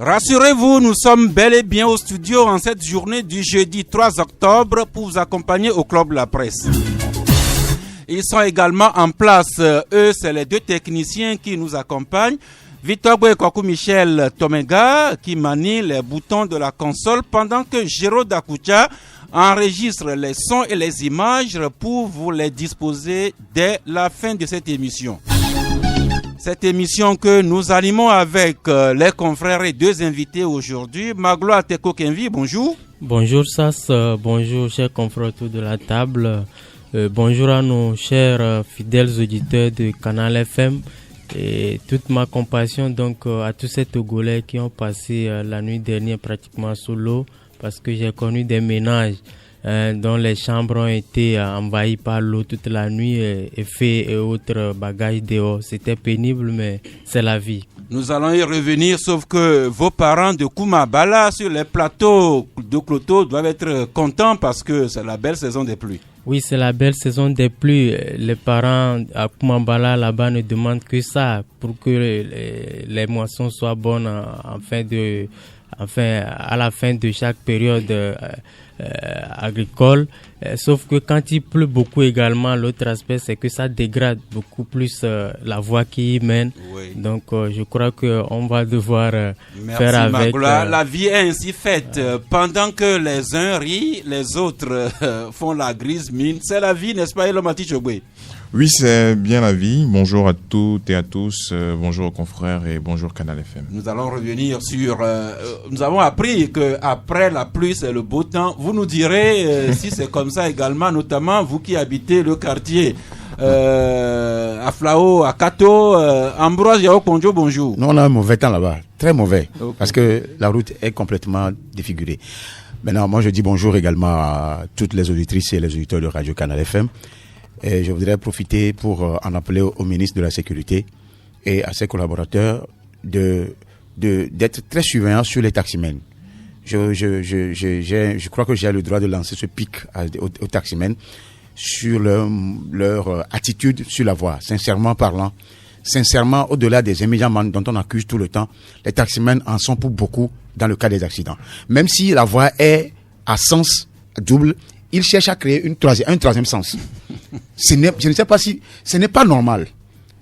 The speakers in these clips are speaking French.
Rassurez-vous, nous sommes bel et bien au studio en cette journée du jeudi 3 octobre pour vous accompagner au Club de la Presse. Ils sont également en place. Eux, c'est les deux techniciens qui nous accompagnent. Victor Boekoku Michel Tomega qui manie les boutons de la console pendant que Jérôme Dakucha enregistre les sons et les images pour vous les disposer dès la fin de cette émission. Cette émission que nous animons avec les confrères et deux invités aujourd'hui. Magloire Teko Kenvi, bonjour. Bonjour Sas, bonjour chers confrères autour de la table. Bonjour à nos chers fidèles auditeurs de Canal FM. Et toute ma compassion donc à tous ces Togolais qui ont passé la nuit dernière pratiquement sous l'eau, parce que j'ai connu des ménages dont les chambres ont été envahies par l'eau toute la nuit et fait et autres bagages dehors. C'était pénible, mais c'est la vie. Nous allons y revenir, sauf que vos parents de Koumabala sur les plateaux de Cloto doivent être contents parce que c'est la belle saison des pluies. Oui, c'est la belle saison des pluies. Les parents à Koumabala là-bas ne demandent que ça pour que les moissons soient bonnes à la fin de chaque période agricole. Sauf que quand il pleut beaucoup également, l'autre aspect c'est que ça dégrade beaucoup plus la voie qui y mène. Oui. Donc je crois qu'on va devoir faire avec. La vie est ainsi faite. Pendant que les uns rient, les autres font la grise mine. C'est la vie, n'est-ce pas, Elomati Chogwe? Oui, c'est bien la vie. Bonjour à toutes et à tous. Bonjour aux confrères et bonjour Canal FM. Nous allons revenir sur... nous avons appris qu'après la pluie, c'est le beau temps. Vous nous direz si c'est comme ça également, notamment vous qui habitez le quartier. À Flao, à Kato, Ambroise Yao Konjo, bonjour. Non, on a un mauvais temps là-bas. Très mauvais. Okay. Parce que la route est complètement défigurée. Maintenant, moi, je dis bonjour également à toutes les auditrices et les auditeurs de Radio Canal FM. Et je voudrais profiter pour en appeler au ministre de la Sécurité et à ses collaborateurs d'être très surveillants sur les taximens. Je crois que j'ai le droit de lancer ce pic aux taximens sur leur attitude sur la voie, sincèrement parlant. Sincèrement, au-delà des immédiats dont on accuse tout le temps, les taximens en sont pour beaucoup dans le cas des accidents. Même si la voie est à sens double, ils cherchent à créer un troisième sens. Je ne sais pas si... Ce n'est pas normal.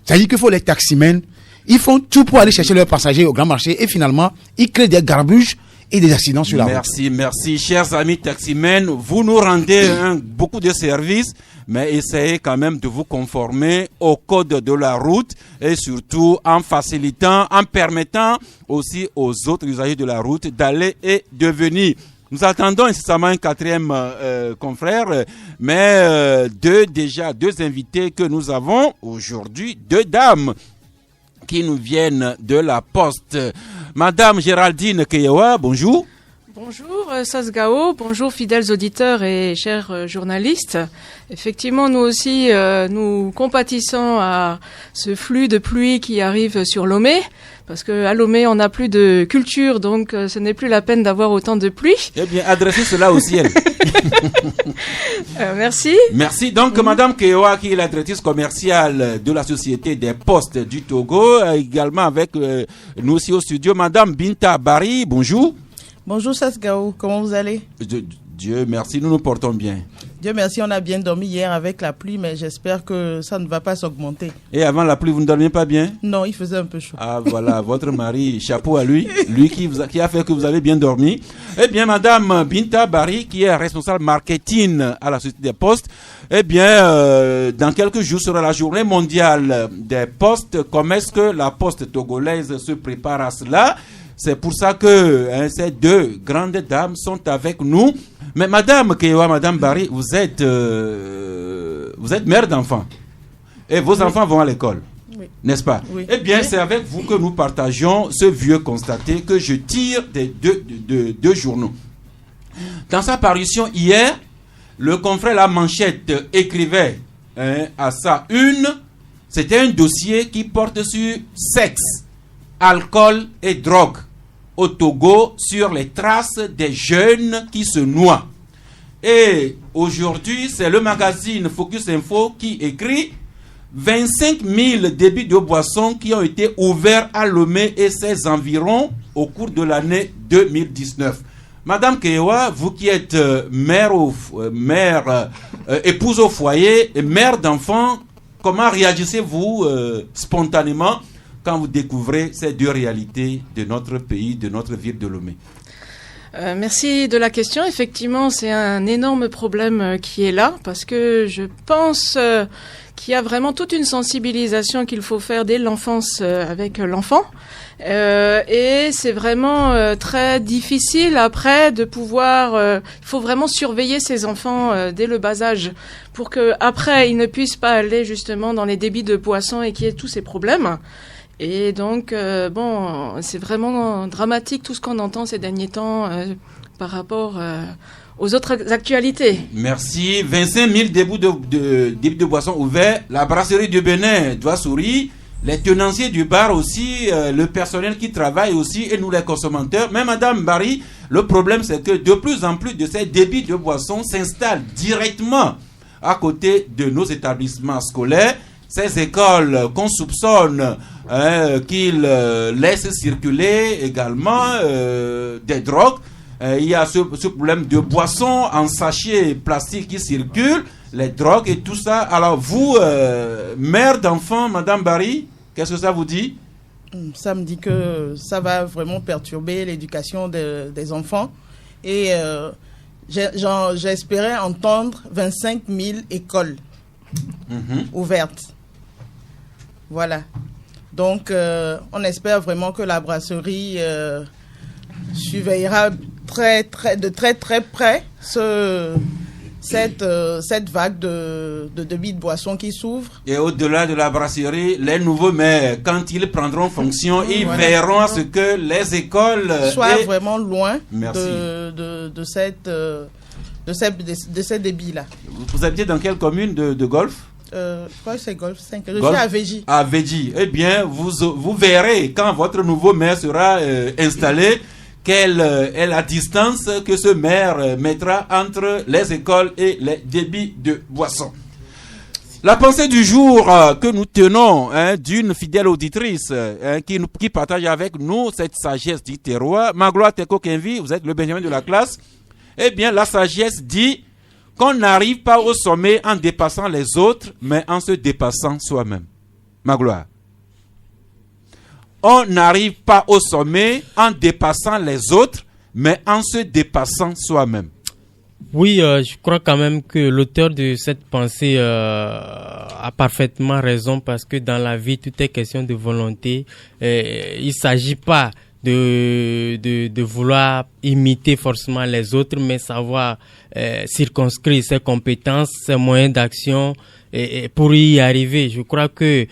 C'est-à-dire qu'il faut les taximens, ils font tout pour aller chercher leurs passagers au grand marché et finalement, ils créent des garbuges et des accidents sur la route. Merci. Chers amis taximens, vous nous rendez beaucoup de services, mais essayez quand même de vous conformer au code de la route et surtout en facilitant, en permettant aussi aux autres usagers de la route d'aller et de venir. Nous attendons incessamment un quatrième confrère, mais deux invités que nous avons aujourd'hui, deux dames qui nous viennent de la Poste. Madame Géraldine Keyewa, bonjour. Bonjour Sasgao, bonjour fidèles auditeurs et chers journalistes. Effectivement, nous aussi, nous compatissons à ce flux de pluie qui arrive sur Lomé, parce qu'à Lomé, on n'a plus de culture, donc ce n'est plus la peine d'avoir autant de pluie. Eh bien, adressez cela au ciel. Merci. Merci. Donc, Madame Kewa, qui est la directrice commerciale de la Société des Postes du Togo, également avec nous aussi au studio, Madame Binta Bari, bonjour. Bonjour Sasgao, comment vous allez? Dieu merci, nous nous portons bien. Dieu merci, on a bien dormi hier avec la pluie, mais j'espère que ça ne va pas s'augmenter. Et avant la pluie, vous ne dormiez pas bien? Non, il faisait un peu chaud. Ah voilà, votre mari, chapeau à lui qui a fait que vous avez bien dormi. Eh bien, Madame Binta Bari, qui est responsable marketing à la Société des Postes, eh bien, dans quelques jours sera la journée mondiale des postes. Comment est-ce que la poste togolaise se prépare à cela? C'est pour ça que ces deux grandes dames sont avec nous. Mais Madame Kewa, Madame Bari, vous êtes mère d'enfants. Et vos enfants vont à l'école. Oui. N'est-ce pas? Oui. Eh bien, c'est avec vous que nous partageons ce vieux constaté que je tire des deux journaux. Dans sa parution hier, le confrère La Manchette écrivait à sa une, c'était un dossier qui porte sur sexe, alcool et drogue au Togo, sur les traces des jeunes qui se noient. Et aujourd'hui, c'est le magazine Focus Info qui écrit 25 000 débits de boissons qui ont été ouverts à Lomé et ses environs au cours de l'année 2019. Madame Kewa, vous qui êtes épouse au foyer et mère d'enfants, comment réagissez-vous spontanément quand vous découvrez ces deux réalités de notre pays, de notre ville de Lomé? Merci de la question. Effectivement, c'est un énorme problème qui est là parce que je pense qu'il y a vraiment toute une sensibilisation qu'il faut faire dès l'enfance avec l'enfant. Et c'est vraiment très difficile après de pouvoir... il faut vraiment surveiller ces enfants dès le bas âge pour que après ils ne puissent pas aller justement dans les débits de boissons et qu'il y ait tous ces problèmes. Et donc, c'est vraiment dramatique tout ce qu'on entend ces derniers temps par rapport aux autres actualités. Merci. 25 000 débits de boissons ouverts. La brasserie du Bénin doit sourire. Les tenanciers du bar aussi, le personnel qui travaille aussi, et nous les consommateurs. Mais Madame Barry, le problème c'est que de plus en plus de ces débits de boissons s'installent directement à côté de nos établissements scolaires. Ces écoles qu'on soupçonne qu'ils laissent circuler également des drogues. Il y a ce problème de boissons en sachet plastique qui circulent, les drogues et tout ça. Alors vous, mère d'enfant, Madame Barry, qu'est-ce que ça vous dit? Ça me dit que ça va vraiment perturber l'éducation des enfants. Et j'espérais entendre 25 000 écoles ouvertes. Voilà. Donc, on espère vraiment que la brasserie surveillera de très près cette vague de débits de boissons qui s'ouvre. Et au-delà de la brasserie, les nouveaux maires, quand ils prendront fonction, ils verront à ce que les écoles soient vraiment loin Merci. de ces débits-là. Vous habitez dans quelle commune de Golfe? Je crois que c'est Golfe 5. Je suis à Végy. À Végy. Eh bien, vous verrez quand votre nouveau maire sera installé quelle est la distance que ce maire mettra entre les écoles et les débits de boissons. La pensée du jour que nous tenons d'une fidèle auditrice qui partage avec nous cette sagesse du terroir. Magloire Teko Kenvi, vous êtes le Benjamin de la classe. Eh bien, la sagesse dit qu'on n'arrive pas au sommet en dépassant les autres, mais en se dépassant soi-même. Magloire. On n'arrive pas au sommet en dépassant les autres, mais en se dépassant soi-même. Oui, je crois quand même que l'auteur de cette pensée a parfaitement raison parce que dans la vie, tout est question de volonté. Il ne s'agit pas de vouloir imiter forcément les autres, mais savoir circonscrire ses compétences, ses moyens d'action et pour y arriver. Je crois que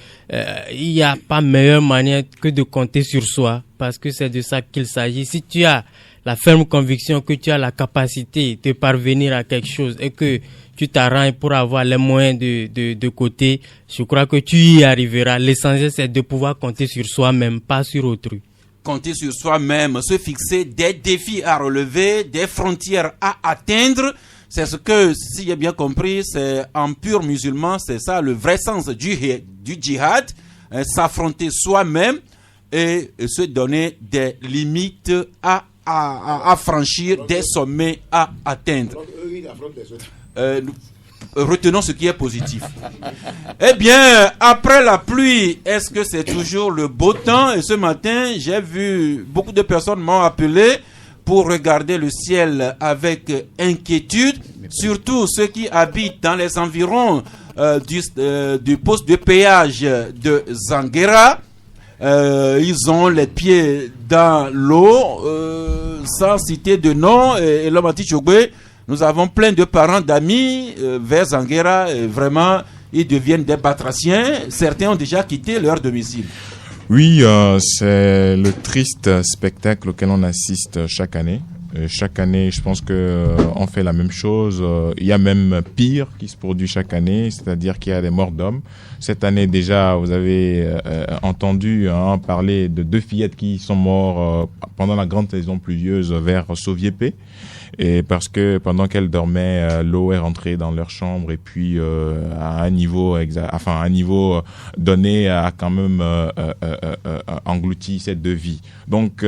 il n'y a pas meilleure manière que de compter sur soi parce que c'est de ça qu'il s'agit. Si tu as la ferme conviction que tu as la capacité de parvenir à quelque chose et que tu t'arranges pour avoir les moyens de côté, je crois que tu y arriveras. L'essentiel, c'est de pouvoir compter sur soi-même, pas sur autrui. Compter sur soi-même, se fixer des défis à relever, des frontières à atteindre. C'est ce que, si j'ai bien compris, c'est en pur musulman, c'est ça le vrai sens du djihad, s'affronter soi-même et se donner des limites à franchir, des sommets à atteindre. Retenons ce qui est positif. Eh bien, après la pluie, est-ce que c'est toujours le beau temps? Et ce matin, j'ai vu beaucoup de personnes m'ont appelé pour regarder le ciel avec inquiétude, surtout ceux qui habitent dans les environs du poste de péage de Zanguera. Ils ont les pieds dans l'eau, sans citer de nom. Et l'homme a dit Chogwe, nous avons plein de parents, d'amis vers Zanguera. Vraiment, ils deviennent des batraciens. Certains ont déjà quitté leur domicile. Oui, c'est le triste spectacle auquel on assiste chaque année. Chaque année, je pense que on fait la même chose. Il y a même pire qui se produit chaque année, c'est-à-dire qu'il y a des morts d'hommes. Cette année déjà, vous avez entendu parler de 2 fillettes qui sont mortes pendant la grande saison pluvieuse vers Soviépé. et parce que pendant qu'elles dormaient, l'eau est rentrée dans leur chambre et puis à un niveau donné a quand même englouti cette devis. Donc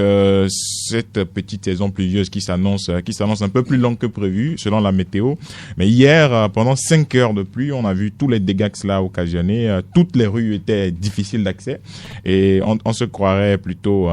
cette petite saison pluvieuse qui s'annonce un peu plus longue que prévu selon la météo. Mais hier, pendant 5 heures de pluie, on a vu tous les dégâts que cela a occasionné. Toutes les rues étaient difficiles d'accès et on se croirait plutôt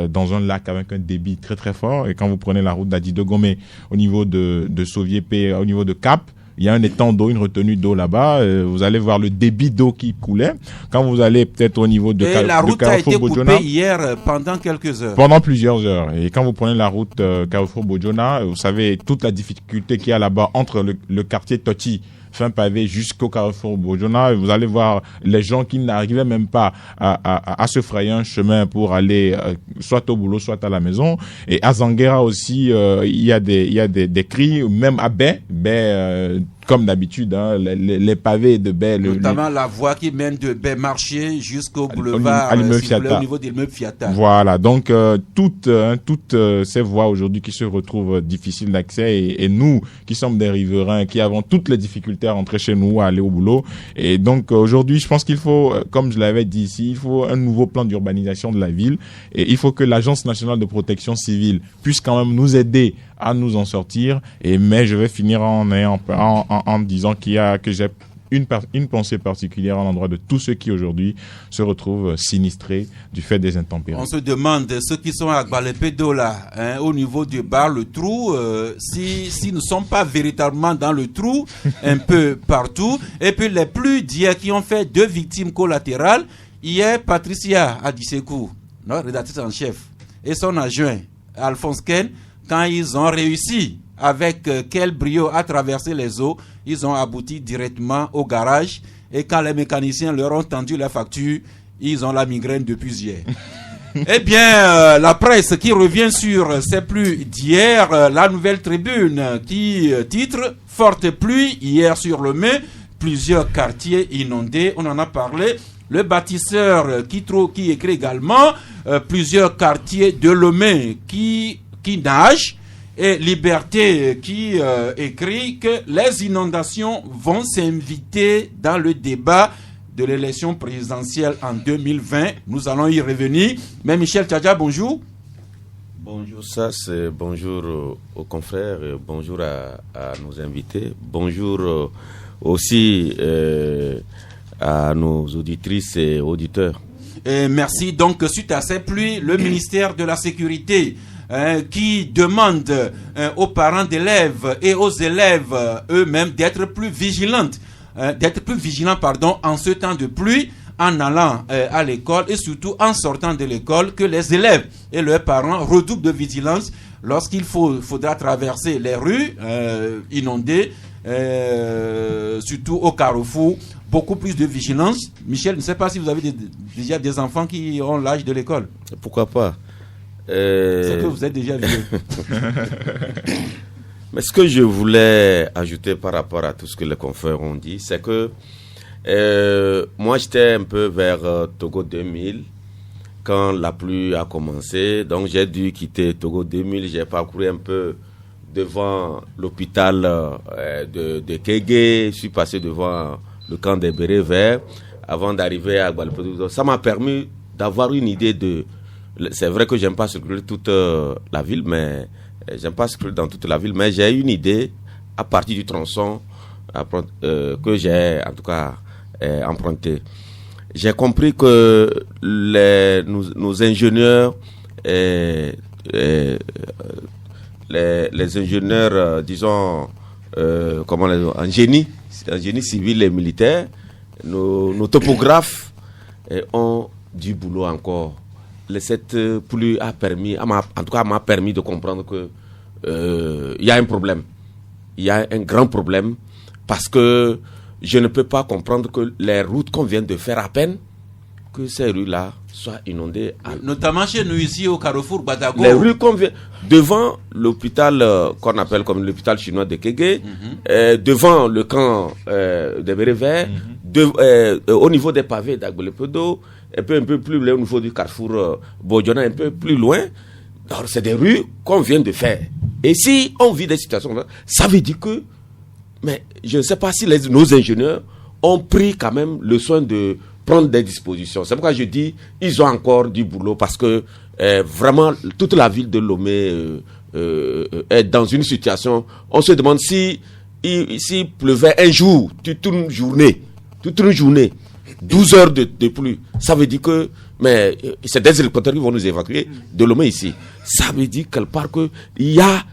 dans un lac avec un débit très très fort. Et quand vous prenez la route d'Adi-de-Gomé au niveau de Sauviépé, au niveau de Cap, il y a un étang d'eau, une retenue d'eau là-bas. Vous allez voir le débit d'eau qui coulait. Quand vous allez peut-être au niveau de la route a été Bojona, coupée hier pendant quelques heures. Pendant plusieurs heures. Et quand vous prenez la route Carrefour Bojona, vous savez toute la difficulté qu'il y a là-bas entre le quartier Toti, fin pavé, jusqu'au Carrefour Bojona. Vous allez voir les gens qui n'arrivaient même pas à se frayer un chemin pour aller soit au boulot, soit à la maison. Et à Zanguera aussi, il y a des cris, même à Baie, comme d'habitude, les pavés de Baie. Notamment la voie qui mène de Baie Marché jusqu'au boulevard au niveau de l'immeuble Fiata. Voilà, donc toutes ces voies aujourd'hui qui se retrouvent difficiles d'accès et nous qui sommes des riverains, qui avons toutes les difficultés à rentrer chez nous, à aller au boulot. Et donc aujourd'hui, je pense qu'il faut, comme je l'avais dit ici, il faut un nouveau plan d'urbanisation de la ville et il faut que l'Agence nationale de protection civile puisse quand même nous aider à nous en sortir. Mais je vais finir en disant que j'ai une pensée particulière à l'endroit de tous ceux qui aujourd'hui se retrouvent sinistrés du fait des intempéries. On se demande, ceux qui sont à Gbalepédo là, au niveau du bar, le trou, si nous ne sommes pas véritablement dans le trou, un peu partout. Et puis les pluies d'hier qui ont fait 2 victimes collatérales. Hier, Patricia Adisekou, notre rédactrice en chef, et son adjoint, Alphonse Ken, quand ils ont réussi avec quel brio à traverser les eaux, ils ont abouti directement au garage. Et quand les mécaniciens leur ont tendu la facture, ils ont la migraine depuis hier. Eh bien, la presse qui revient sur ces pluies d'hier, la Nouvelle Tribune qui titre « Forte pluie hier sur le Mai, plusieurs quartiers inondés ». On en a parlé. Le bâtisseur qui écrit également plusieurs quartiers de Lomé qui nagent. Et Liberté qui écrit que les inondations vont s'inviter dans le débat de l'élection présidentielle en 2020. Nous allons y revenir. Mais Michel Tchadja, bonjour. Bonjour Sass, bonjour aux confrères, bonjour à nos invités, bonjour aussi à nos auditrices et auditeurs. Et merci. Donc, suite à ces pluies, le ministère de la Sécurité qui demande aux parents d'élèves et aux élèves eux-mêmes d'être plus vigilants en ce temps de pluie, en allant à l'école et surtout en sortant de l'école, que les élèves et leurs parents redoublent de vigilance lorsqu'il faudra traverser les rues inondées, surtout au carrefour. Beaucoup plus de vigilance. Michel, je ne sais pas si vous avez déjà des enfants qui ont l'âge de l'école. Pourquoi pas? C'est que vous êtes déjà vieux. Mais ce que je voulais ajouter par rapport à tout ce que les confrères ont dit, c'est que moi j'étais un peu vers Togo 2000 quand la pluie a commencé. Donc j'ai dû quitter Togo 2000. J'ai parcouru un peu devant l'hôpital de Kégué. Je suis passé devant le camp des Bérets Verts avant d'arriver à Gbalepédo. Ça m'a permis d'avoir une idée de... C'est vrai que j'aime pas circuler toute la ville, mais j'aime pas circuler dans toute la ville, mais j'ai une idée à partir du tronçon que j'ai en tout cas emprunté. J'ai compris que nos ingénieurs, les ingénieurs, disons, en génie civil et militaire, nos topographes ont du boulot encore. Cette pluie m'a permis de comprendre que il y a un problème. Il y a un grand problème parce que je ne peux pas comprendre que les routes qu'on vient de faire à peine, que ces rues-là soient inondées. Notamment chez nous ici au carrefour Badago. Les rues qu'on vient devant l'hôpital qu'on appelle comme l'hôpital chinois de Kégué, devant le camp des Bérets Verts, au niveau des pavés d'Agbolepédo, un peu plus loin au niveau du carrefour Bojona, un peu plus loin. Alors, c'est des rues qu'on vient de faire. Et si on vit des situations, ça veut dire que, mais je ne sais pas si nos ingénieurs ont pris quand même le soin de prendre des dispositions. C'est pourquoi je dis, ils ont encore du boulot parce que vraiment, toute la ville de Lomé est dans une situation, on se demande s'il pleuvait un jour, toute une journée, 12 heures de pluie, ça veut dire que, mais c'est des hélicoptères qui vont nous évacuer de Lomé ici. Ça veut dire quelque part qu'il y a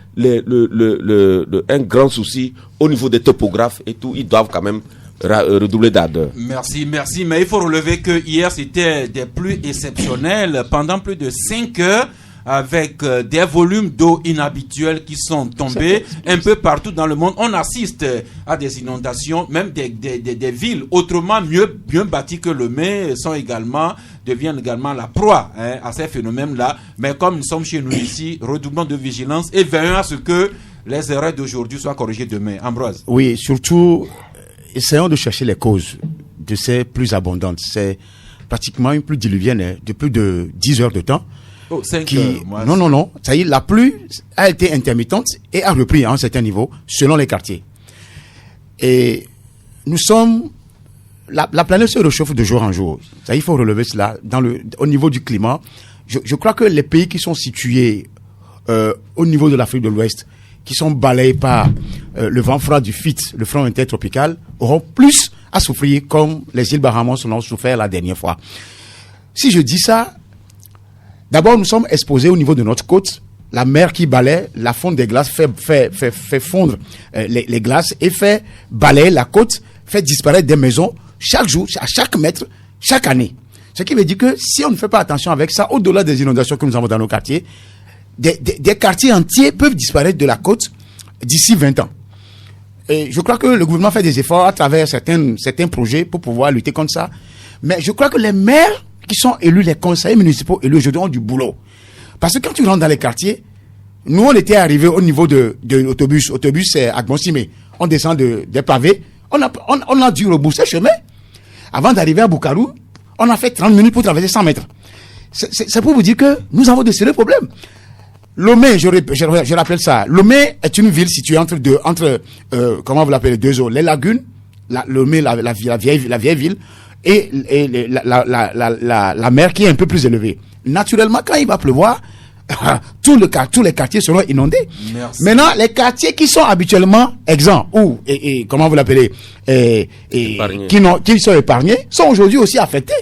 un grand souci au niveau des topographes et tout, ils doivent quand même redoubler d'ardeur. Merci. Mais il faut relever que hier, c'était des pluies exceptionnelles pendant plus de 5 heures avec des volumes d'eau inhabituels qui sont tombés un peu partout dans le monde. On assiste à des inondations, même des villes autrement mieux bâties que Lomé deviennent également la proie à ces phénomènes-là. Mais comme nous sommes chez nous ici, redoublons de vigilance et veillons à ce que les erreurs d'aujourd'hui soient corrigées demain. Ambroise. Oui, surtout, essayons de chercher les causes de ces pluies abondantes. C'est pratiquement une pluie diluvienne de plus de 10 heures de temps. Oh, 5 heures. Non. Ça y est, la pluie a été intermittente et a repris à un certain niveau selon les quartiers. Et nous sommes... La planète se réchauffe de jour en jour. Ça, il faut relever cela. Au niveau du climat, je crois que les pays qui sont situés au niveau de l'Afrique de l'Ouest, qui sont balayés par le vent froid du FIT, le front intertropical, auront plus à souffrir comme les îles Bahamas en ont souffert la dernière fois. Si je dis ça, d'abord nous sommes exposés au niveau de notre côte. La mer qui balaye, la fonte des glaces fait fondre les glaces et fait balayer la côte, fait disparaître des maisons chaque jour, à chaque mètre, chaque année. Ce qui veut dire que si on ne fait pas attention avec ça, au-delà des inondations que nous avons dans nos quartiers, des quartiers entiers peuvent disparaître de la côte d'ici 20 ans. Et je crois que le gouvernement fait des efforts à travers certains projets pour pouvoir lutter contre ça. Mais je crois que les maires qui sont élus, les conseillers municipaux élus aujourd'hui ont du boulot. Parce que quand tu rentres dans les quartiers, nous on était arrivés au niveau de l'autobus. Autobus c'est à Gbonsimé. On descend des pavés. On a dû rebousser chemin. Avant d'arriver à Bukavu, on a fait 30 minutes pour traverser 100 mètres. C'est pour vous dire que nous avons de sérieux problèmes. Lomé, je rappelle ça. Lomé est une ville située entre comment vous l'appelez, deux eaux. Les lagunes, Lomé, la vieille ville, et la mer qui est un peu plus élevée. Naturellement, quand il va pleuvoir, tous les quartiers seront inondés. Merci. Maintenant, les quartiers qui sont habituellement exempts, ou, comment vous l'appelez, qui sont épargnés, sont aujourd'hui aussi affectés.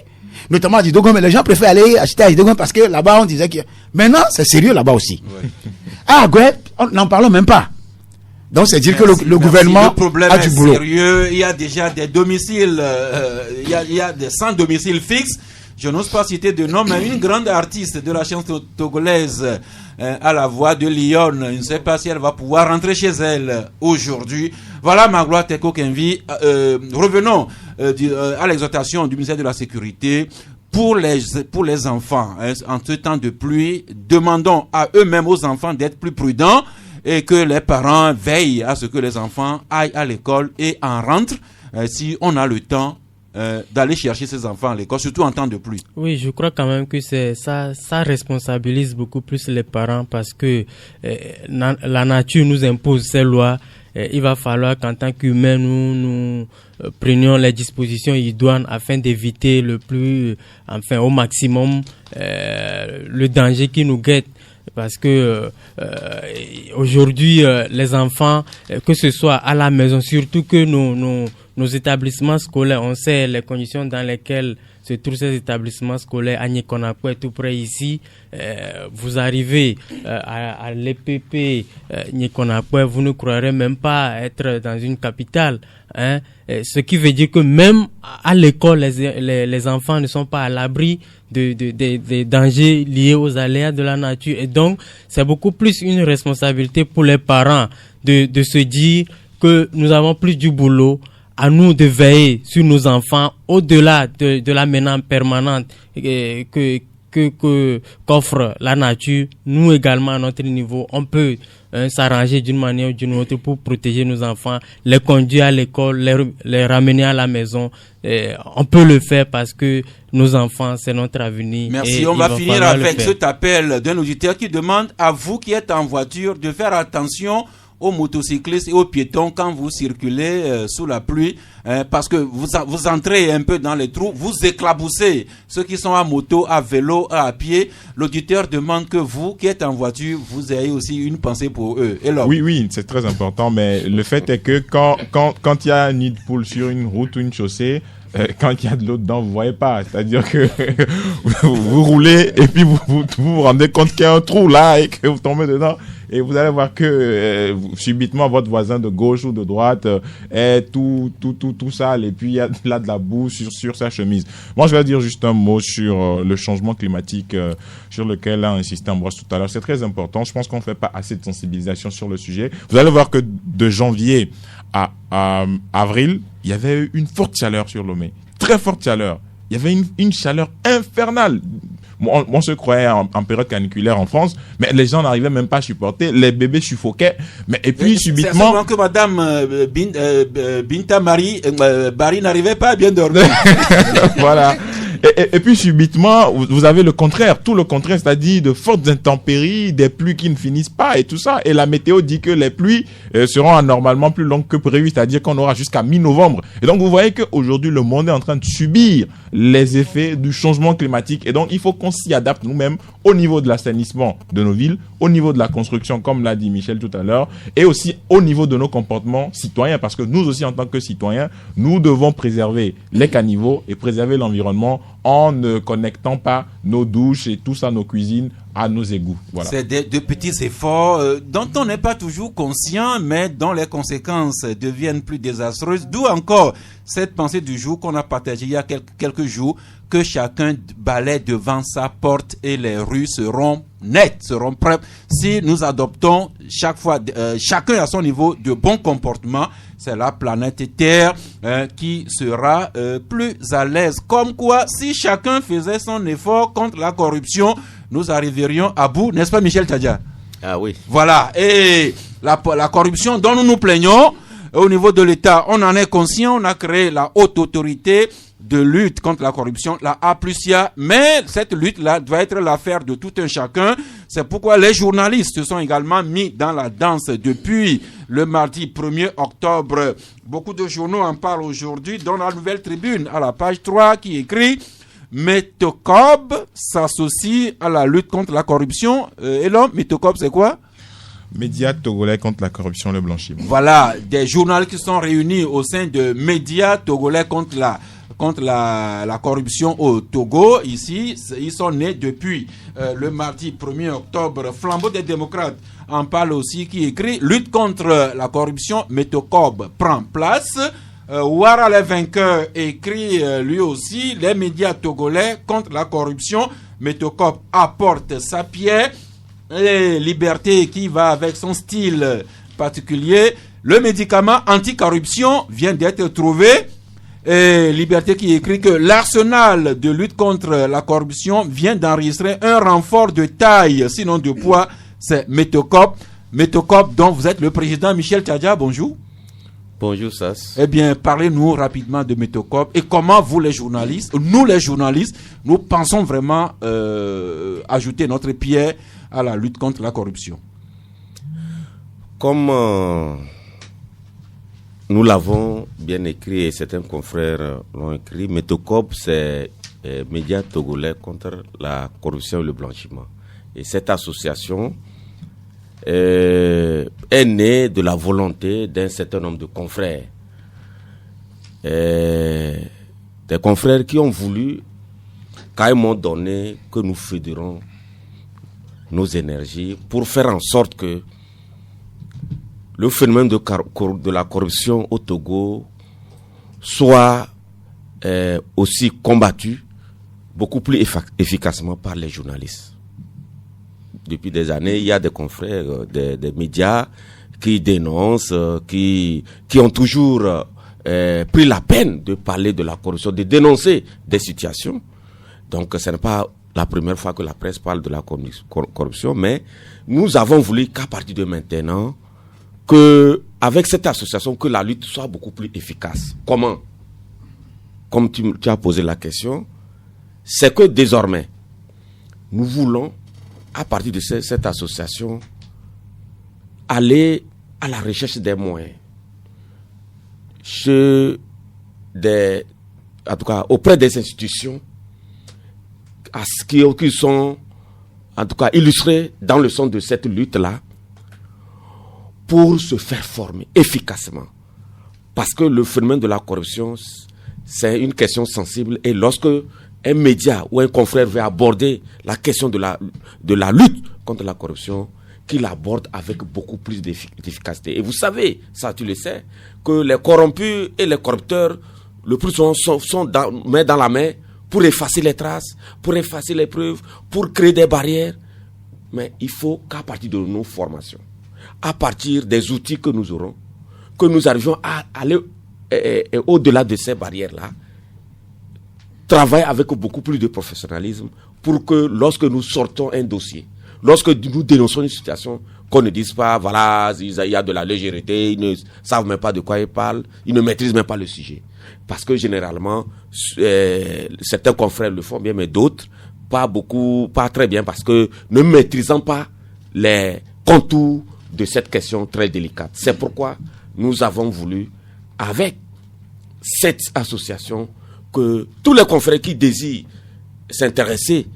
Notamment à Didogom, mais les gens préfèrent aller acheter à Didogom parce que là-bas, on disait que... Maintenant, c'est sérieux là-bas aussi. Ouais. Ah, Gouet, n'en parlons même pas. Donc, c'est dire que le gouvernement le problème a du boulot. Sérieux. Il y a déjà des domiciles, il y a des 100 domiciles fixes. Je n'ose pas citer de nom, mais une grande artiste de la chanson togolaise à la voix de Lyon. Je ne sais pas si elle va pouvoir rentrer chez elle aujourd'hui. Voilà, Magloire Teko Kenvi. Revenons à l'exhortation du ministère de la Sécurité pour les enfants. En ce temps de pluie, demandons à eux-mêmes, aux enfants, d'être plus prudents et que les parents veillent à ce que les enfants aillent à l'école et en rentrent si on a le temps d'aller chercher ses enfants à l'école, surtout en temps de pluie. Oui, je crois quand même que ça responsabilise beaucoup plus les parents parce que la nature nous impose ces lois. Il va falloir qu'en tant qu'humains, nous prenions les dispositions idoines afin d'éviter au maximum, le danger qui nous guette. Parce que aujourd'hui, les enfants, que ce soit à la maison, surtout que nos établissements scolaires, on sait les conditions dans lesquelles se trouvent ces établissements scolaires à Nikonakwe, tout près ici. Vous arrivez à l'EPP Nikonakwe, vous ne croirez même pas être dans une capitale. Hein? Ce qui veut dire que même à l'école, les enfants ne sont pas à l'abri des dangers liés aux aléas de la nature. Et donc, c'est beaucoup plus une responsabilité pour les parents de se dire que nous avons plus du boulot, à nous de veiller sur nos enfants au-delà de la menace permanente que qu'offre la nature, nous également à notre niveau, on peut s'arranger d'une manière ou d'une autre pour protéger nos enfants, les conduire à l'école, les ramener à la maison. On peut le faire parce que nos enfants, c'est notre avenir. Merci. On va finir avec cet appel d'un auditeur qui demande à vous qui êtes en voiture de faire attention aux motocyclistes et aux piétons quand vous circulez sous la pluie, parce que vous entrez un peu dans les trous, vous éclaboussez ceux qui sont à moto, à vélo, à pied. L'auditeur demande que vous qui êtes en voiture, vous ayez aussi une pensée pour eux. Et là, oui, c'est très important, mais le fait est que quand il y a un nid de poule sur une route ou une chaussée, quand il y a de l'eau dedans, vous voyez pas. C'est-à-dire que vous roulez et puis vous rendez compte qu'il y a un trou là et que vous tombez dedans. Et vous allez voir que subitement votre voisin de gauche ou de droite est tout sale et puis il y a là de la boue sur sa chemise. Moi, je vais dire juste un mot sur le changement climatique sur lequel a insisté Ambroise tout à l'heure. C'est très important. Je pense qu'on ne fait pas assez de sensibilisation sur le sujet. Vous allez voir que de janvier à avril, il y avait eu une forte chaleur sur Lomé. Très forte chaleur. Il y avait une chaleur infernale. On se croyait en période caniculaire en France, mais les gens n'arrivaient même pas à supporter. Les bébés suffoquaient. Et puis subitement... C'est que madame Binta Bari n'arrivait pas à bien dormir. Voilà. Et puis subitement, vous avez le contraire, tout le contraire, c'est-à-dire de fortes intempéries, des pluies qui ne finissent pas et tout ça. Et la météo dit que les pluies seront anormalement plus longues que prévu, c'est-à-dire qu'on aura jusqu'à mi-novembre. Et donc vous voyez qu'aujourd'hui, le monde est en train de subir les effets du changement climatique. Et donc il faut qu'on s'y adapte nous-mêmes au niveau de l'assainissement de nos villes, au niveau de la construction, comme l'a dit Michel tout à l'heure, et aussi au niveau de nos comportements citoyens, parce que nous aussi, en tant que citoyens, nous devons préserver les caniveaux et préserver l'environnement en ne connectant pas nos douches et tout ça, nos cuisines, à nos égouts. Voilà. C'est de petits efforts dont on n'est pas toujours conscient, mais dont les conséquences deviennent plus désastreuses. D'où encore cette pensée du jour qu'on a partagée il y a quelques jours, que chacun balaie devant sa porte et les rues seront nettes, seront propres. Si nous adoptons chaque fois, chacun à son niveau, de bons comportements, c'est la planète Terre qui sera plus à l'aise. Comme quoi, si chacun faisait son effort contre la corruption, nous arriverions à bout, n'est-ce pas Michel Tadja? Ah oui. Voilà, et la corruption dont nous nous plaignons, au niveau de l'État, on en est conscient, on a créé la haute autorité de lutte contre la corruption, la A+IA, mais cette lutte-là doit être l'affaire de tout un chacun. C'est pourquoi les journalistes se sont également mis dans la danse depuis le mardi 1er octobre. Beaucoup de journaux en parlent aujourd'hui, dont la Nouvelle Tribune à la page 3 qui écrit « Métocob s'associe à la lutte contre la corruption ». Et là, Métocob, c'est quoi? Médias togolais contre la corruption et le blanchiment. Voilà, des journalistes qui sont réunis au sein de Médias togolais contre la corruption au Togo. Ici, ils sont nés depuis le mardi 1er octobre. Flambeau des démocrates en parle aussi, qui écrit « Lutte contre la corruption, Métocob prend place ». Ouara les vainqueurs écrit lui aussi « Les médias togolais contre la corruption, Métocob apporte sa pierre ». Et Liberté qui va avec son style particulier. Le médicament anticorruption vient d'être trouvé. Et Liberté qui écrit que l'arsenal de lutte contre la corruption vient d'enregistrer un renfort de taille, sinon de poids. C'est Métocob. Métocob dont vous êtes le président. Michel Tadja, bonjour. Bonjour Sas. Eh bien, parlez-nous rapidement de Métocob et comment vous les journalistes, nous pensons vraiment ajouter notre pierre à la lutte contre la corruption. Comme nous l'avons bien écrit et certains confrères l'ont écrit, Métocob, c'est Médias togolais contre la corruption et le blanchiment. Et cette association est née de la volonté d'un certain nombre de confrères. Des confrères qui ont voulu qu'à un moment donné que nous fédérons nos énergies pour faire en sorte que le phénomène de la corruption au Togo soit aussi combattu beaucoup plus efficacement par les journalistes. Depuis des années, il y a des confrères des médias qui dénoncent, qui ont toujours pris la peine de parler de la corruption, de dénoncer des situations. Donc ce n'est pas la première fois que la presse parle de la corruption, mais nous avons voulu qu'à partir de maintenant, avec cette association, que la lutte soit beaucoup plus efficace. Comment? Comme tu as posé la question, c'est que désormais, nous voulons, à partir de cette association, aller à la recherche des moyens. En tout cas, auprès des institutions, qui sont, en tout cas, illustrés dans le sens de cette lutte-là, pour se faire former efficacement. Parce que le phénomène de la corruption, c'est une question sensible, et lorsque un média ou un confrère veut aborder la question de la lutte contre la corruption, qu'il aborde avec beaucoup plus d'efficacité. Et vous savez, ça tu le sais, que les corrompus et les corrupteurs, le plus souvent, sont main dans la main pour effacer les traces, pour effacer les preuves, pour créer des barrières. Mais il faut qu'à partir de nos formations, à partir des outils que nous aurons, que nous arrivions à aller au-delà de ces barrières-là, travailler avec beaucoup plus de professionnalisme pour que lorsque nous sortons un dossier, lorsque nous dénonçons une situation, qu'on ne dise pas, voilà, il y a de la légèreté, ils ne savent même pas de quoi ils parlent, ils ne maîtrisent même pas le sujet. Parce que généralement, certains confrères le font bien, mais d'autres, pas très bien, parce que ne maîtrisant pas les contours de cette question très délicate. C'est pourquoi nous avons voulu, avec cette association, que tous les confrères qui désirent s'intéresser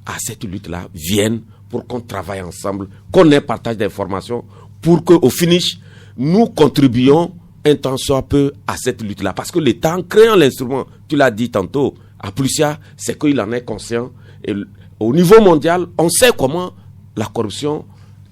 à cette lutte-là viennent pour qu'on travaille ensemble, qu'on ait partage d'informations, pour qu'au finish, nous contribuions un temps soit peu à cette lutte-là. Parce que l'État, en créant l'instrument, tu l'as dit tantôt, à Plusia, c'est qu'il en est conscient. Et au niveau mondial, on sait comment la corruption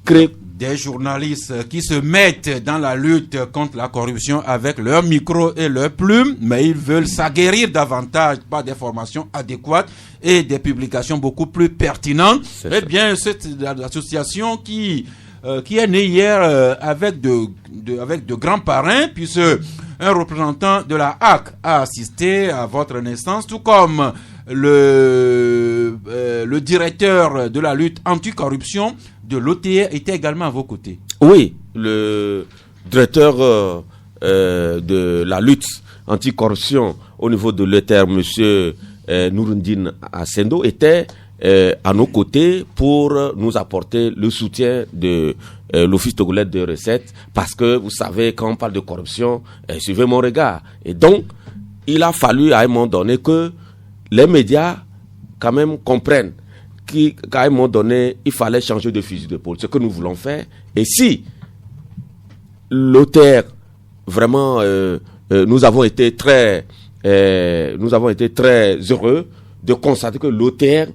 crée. Des journalistes qui se mettent dans la lutte contre la corruption avec leur micro et leur plume, mais ils veulent s'aguerrir davantage par des formations adéquates et des publications beaucoup plus pertinentes. Eh bien, cette association qui est née hier avec de grands parrains, puisque un représentant de la HAC a assisté à votre naissance, tout comme le directeur de la lutte anticorruption de l'OTR était également à vos côtés. Oui, le directeur de la lutte anticorruption au niveau de l'OTR, M. Nourundine Asendo, était à nos côtés pour nous apporter le soutien de l'Office togolais de recettes, parce que vous savez, quand on parle de corruption, suivez mon regard. Et donc, il a fallu à un moment donné que les médias quand même comprennent qu'à un moment donné, il fallait changer de fusil d'épaule, ce que nous voulons faire. Et si l'OTR, vraiment, nous avons été très heureux de constater que l'OTR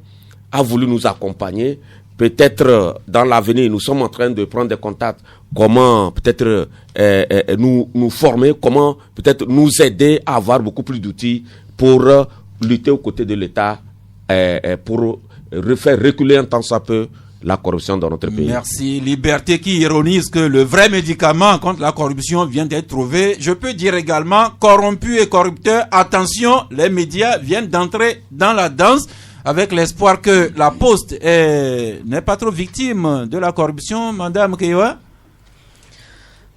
a voulu nous accompagner. Peut-être dans l'avenir, nous sommes en train de prendre des contacts, comment peut-être nous former, comment peut-être nous aider à avoir beaucoup plus d'outils pour lutter aux côtés de l'État, pour faire reculer un temps soit peu la corruption dans notre pays. Merci. Liberté qui ironise que le vrai médicament contre la corruption vient d'être trouvé. Je peux dire également, corrompus et corrupteurs, attention, les médias viennent d'entrer dans la danse avec l'espoir que la Poste n'est pas trop victime de la corruption, Madame Kewa.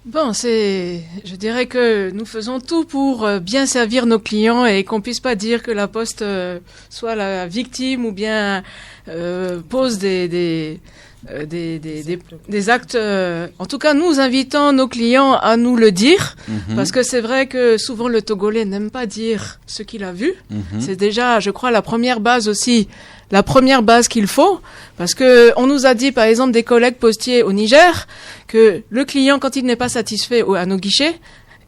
Bon, je dirais que nous faisons tout pour bien servir nos clients et qu'on puisse pas dire que la Poste soit la victime ou bien pose des actes. En tout cas, nous invitons nos clients à nous le dire, parce que c'est vrai que souvent le Togolais n'aime pas dire ce qu'il a vu. C'est déjà, je crois, la première base aussi. La première base qu'il faut, parce que on nous a dit, par exemple, des collègues postiers au Niger, que le client, quand il n'est pas satisfait à nos guichets,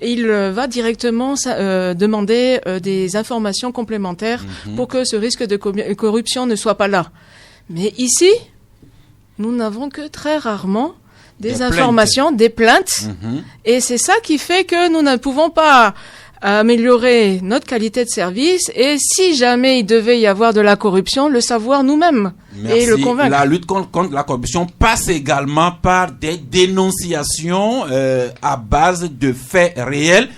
il va directement demander des informations complémentaires pour que ce risque de corruption ne soit pas là. Mais ici, nous n'avons que très rarement des informations, des plaintes, et c'est ça qui fait que nous ne pouvons pas améliorer notre qualité de service, et si jamais il devait y avoir de la corruption, le savoir nous-mêmes. Merci. Et le convaincre. La lutte contre la corruption passe également par des dénonciations à base de faits réels.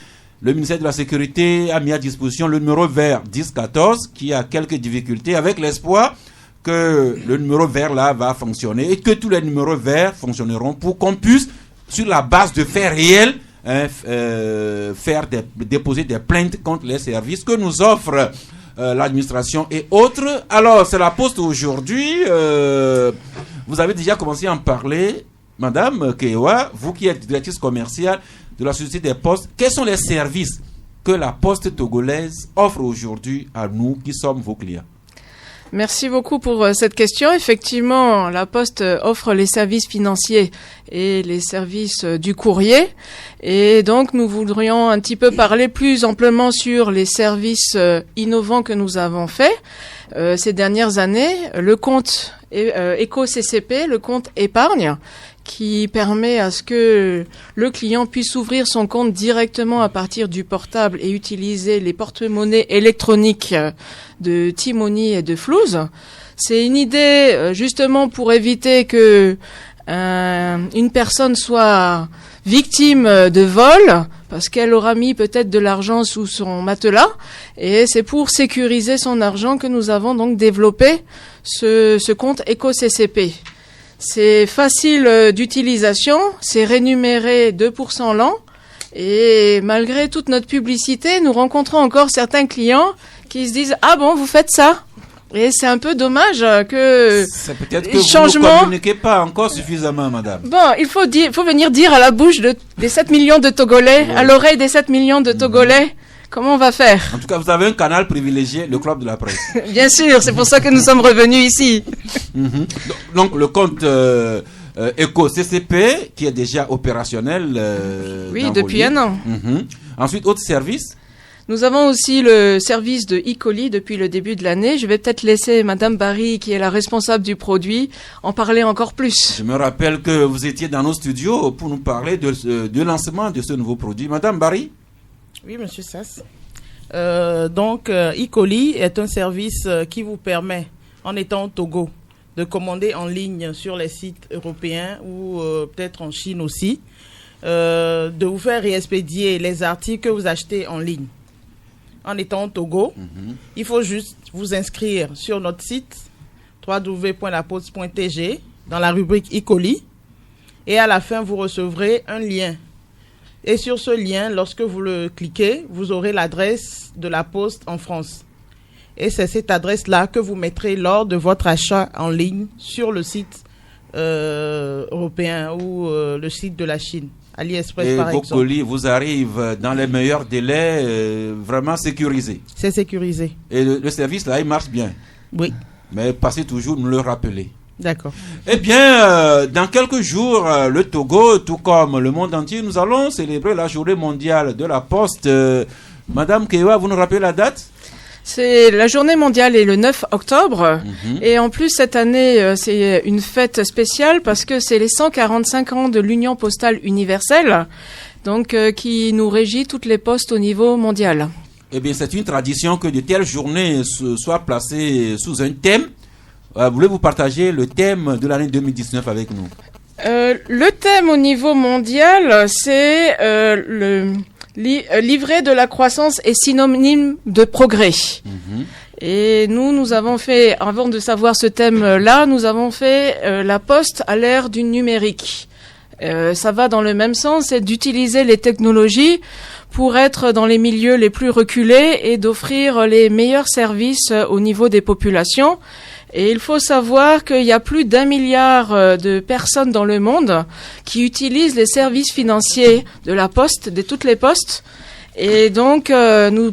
Le ministère de la Sécurité a mis à disposition le numéro vert 1014 qui a quelques difficultés, avec l'espoir que le numéro vert là va fonctionner et que tous les numéros verts fonctionneront pour qu'on puisse, sur la base de faits réels, déposer des plaintes contre les services que nous offre l'administration et autres. Alors, c'est la Poste aujourd'hui. Vous avez déjà commencé à en parler, Madame Kewa, vous qui êtes directrice commerciale de la Société des Postes. Quels sont les services que la Poste togolaise offre aujourd'hui à nous qui sommes vos clients? Merci beaucoup pour cette question. Effectivement, la Poste offre les services financiers et les services du courrier. Et donc, nous voudrions un petit peu parler plus amplement sur les services innovants que nous avons faits ces dernières années. Le compte éco-CCP, le compte épargne, qui permet à ce que le client puisse ouvrir son compte directement à partir du portable et utiliser les porte-monnaies électroniques de T-Money et de Flouze. C'est une idée justement pour éviter que une personne soit victime de vol parce qu'elle aura mis peut-être de l'argent sous son matelas, et c'est pour sécuriser son argent que nous avons donc développé ce compte éco-CCP. C'est facile d'utilisation, c'est rémunéré 2% l'an, et malgré toute notre publicité, nous rencontrons encore certains clients qui se disent « Ah bon, vous faites ça ?» Et c'est un peu dommage que c'est peut-être que vous ne communiquez pas encore suffisamment, madame. Bon, il faut venir dire à la bouche des 7 millions de Togolais, à l'oreille des 7 millions de Togolais, comment on va faire. En tout cas, vous avez un canal privilégié, le Club de la Presse. Bien sûr, c'est pour ça que nous sommes revenus ici. Donc, le compte éco-CCP, qui est déjà opérationnel. Oui, depuis un an. Ensuite, autre service. Nous avons aussi le service de e-colis depuis le début de l'année. Je vais peut-être laisser Madame Barry, qui est la responsable du produit, en parler encore plus. Je me rappelle que vous étiez dans nos studios pour nous parler du lancement de ce nouveau produit. Madame Barry? Oui, Monsieur Sass. Donc, e-colis est un service qui vous permet, en étant au Togo, de commander en ligne sur les sites européens ou peut-être en Chine aussi, de vous faire réexpédier les articles que vous achetez en ligne. En étant au Togo, il faut juste vous inscrire sur notre site www.laposte.tg dans la rubrique e-colis, et à la fin, vous recevrez un lien. Et sur ce lien, lorsque vous le cliquez, vous aurez l'adresse de la Poste en France. Et c'est cette adresse-là que vous mettrez lors de votre achat en ligne sur le site européen ou le site de la Chine. AliExpress, par exemple. Et vos colis vous arrivent dans les meilleurs délais, vraiment sécurisés. C'est sécurisé. Et le service là, il marche bien. Oui. Mais passez toujours nous le rappeler. D'accord. Eh bien, dans quelques jours, le Togo, tout comme le monde entier, nous allons célébrer la journée mondiale de la Poste. Madame Kewa, vous nous rappelez la date? C'est la journée mondiale est le 9 octobre. Et en plus, cette année, c'est une fête spéciale parce que c'est les 145 ans de l'Union postale universelle, donc qui nous régit toutes les postes au niveau mondial. Eh bien, c'est une tradition que de telles journées soient placées sous un thème. Voulez-vous partager le thème de l'année 2019 avec nous? Le thème au niveau mondial, c'est livret de la croissance est synonyme de progrès. Et nous avons fait, avant de savoir ce thème-là, nous avons fait la Poste à l'ère du numérique. Ça va dans le même sens, c'est d'utiliser les technologies pour être dans les milieux les plus reculés et d'offrir les meilleurs services au niveau des populations. Et il faut savoir qu'il y a plus d'1 milliard de personnes dans le monde qui utilisent les services financiers de la Poste, de toutes les postes. Et donc, nous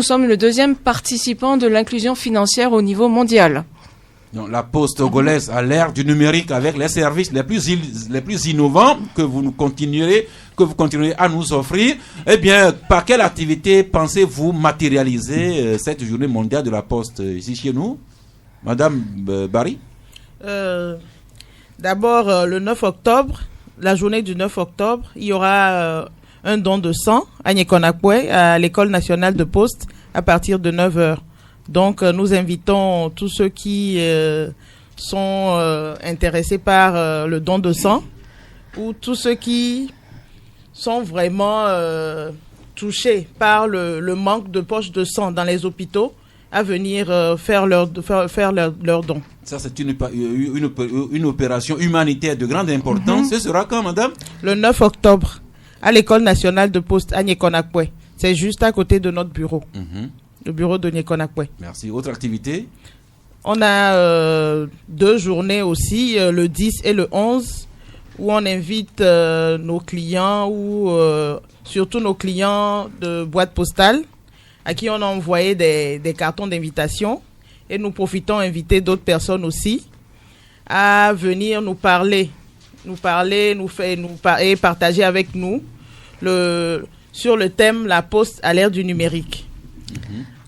sommes le deuxième participant de l'inclusion financière au niveau mondial. Donc, la Poste togolaise à l'ère du numérique avec les services les plus innovants que vous continuerez à nous offrir. Eh bien, par quelle activité pensez-vous matérialiser cette journée mondiale de la Poste ici chez nous? Madame Barry? D'abord, le 9 octobre, la journée du 9 octobre, il y aura un don de sang à Nyekonakwe, à l'École nationale de poste, à partir de 9h. Donc, nous invitons tous ceux qui sont intéressés par le don de sang, ou tous ceux qui sont vraiment touchés par le manque de poches de sang dans les hôpitaux, à venir faire leurs dons. Ça, c'est une opération humanitaire de grande importance. Ce sera quand, madame? Le 9 octobre, à l'École nationale de poste à Niekonakwe. C'est juste à côté de notre bureau. Le bureau de Niekonakwe. Merci. Autre activité? On a 2 journées aussi, le 10 et le 11, où on invite nos clients ou surtout nos clients de boîte postale à qui on a envoyé des cartons d'invitation. Et nous profitons d'inviter d'autres personnes aussi à venir nous parler et partager avec nous sur le thème la poste à l'ère du numérique.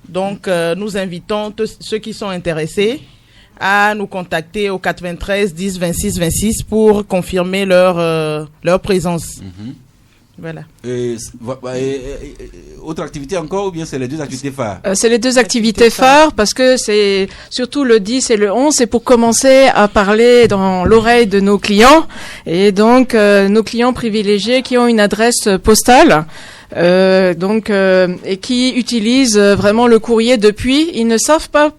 Donc, nous invitons tous ceux qui sont intéressés à nous contacter au 93 10 26 26 pour confirmer leur présence. Voilà. Autre activité encore ou bien c'est les 2 activités phares? C'est les 2 activités phares parce que c'est surtout le 10 et le 11, c'est pour commencer à parler dans l'oreille de nos clients et donc nos clients privilégiés qui ont une adresse postale. Et qui utilisent vraiment le courrier depuis, ils ne savent pas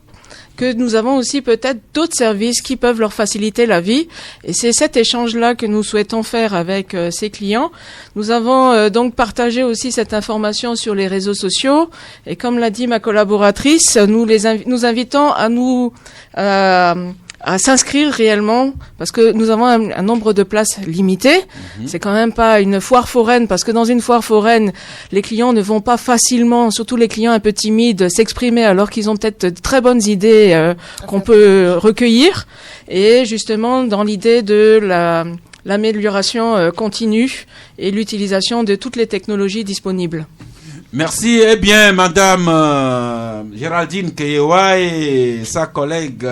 que nous avons aussi peut-être d'autres services qui peuvent leur faciliter la vie. Et c'est cet échange-là que nous souhaitons faire avec ces clients. Nous avons donc partagé aussi cette information sur les réseaux sociaux. Et comme l'a dit ma collaboratrice, nous invitons à s'inscrire réellement parce que nous avons un nombre de places limité. C'est quand même pas une foire foraine parce que dans une foire foraine, les clients ne vont pas facilement, surtout les clients un peu timides, s'exprimer alors qu'ils ont peut-être de très bonnes idées qu'on peut recueillir. Et justement, dans l'idée de l'amélioration continue et l'utilisation de toutes les technologies disponibles. Merci. Eh bien, madame Géraldine Keyewa et sa collègue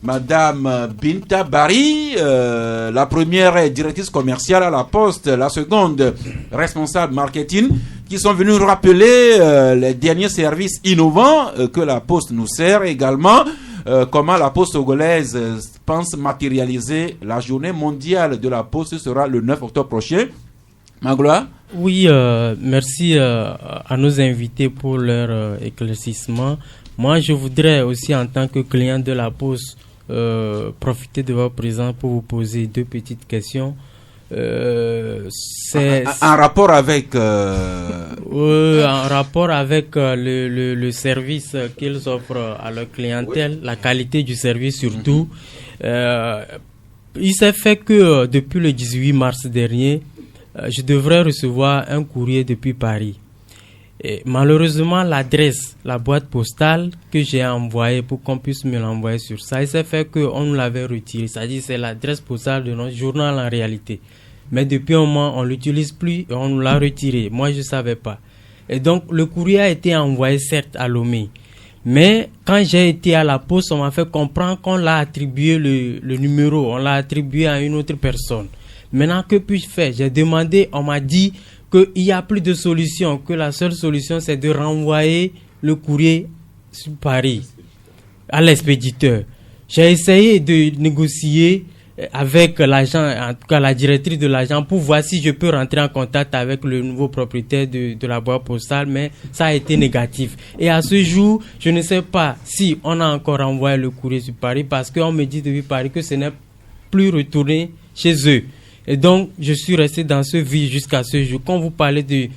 Madame Binta Bari, la première est directrice commerciale à la Poste, la seconde responsable marketing, qui sont venus rappeler les derniers services innovants que la Poste nous sert également, comment la Poste togolaise pense matérialiser la journée mondiale de la Poste. Ce sera le 9 octobre prochain. Magloire? Oui, merci à nos invités pour leur éclaircissement. Moi, je voudrais aussi, en tant que client de la Poste, profiter de votre présence pour vous poser 2 petites questions. C'est en rapport avec le service qu'ils offrent à leur clientèle, la qualité du service surtout. Il s'est fait que depuis le 18 mars dernier, je devrais recevoir un courrier depuis Paris. Et malheureusement, l'adresse, la boîte postale que j'ai envoyée pour qu'on puisse me l'envoyer sur ça, il s'est fait qu'on nous l'avait retiré. C'est-à-dire c'est l'adresse postale de notre journal en réalité. Mais depuis un moment, on ne l'utilise plus et on nous l'a retiré. Moi, je ne savais pas. Et donc, le courrier a été envoyé certes à Lomé. Mais quand j'ai été à la poste, on m'a fait comprendre qu'on l'a attribué le numéro, on l'a attribué à une autre personne. Maintenant, que puis-je faire? J'ai demandé, on m'a dit qu'il n'y a plus de solution, que la seule solution c'est de renvoyer le courrier sur Paris à l'expéditeur. J'ai essayé de négocier avec l'agent, en tout cas la directrice de l'agent, pour voir si je peux rentrer en contact avec le nouveau propriétaire de la boîte postale, mais ça a été négatif. Et à ce jour, je ne sais pas si on a encore envoyé le courrier sur Paris, parce qu'on me dit depuis Paris que ce n'est plus retourné chez eux. Et donc, je suis resté dans ce vide jusqu'à ce jour. Quand vous parlez de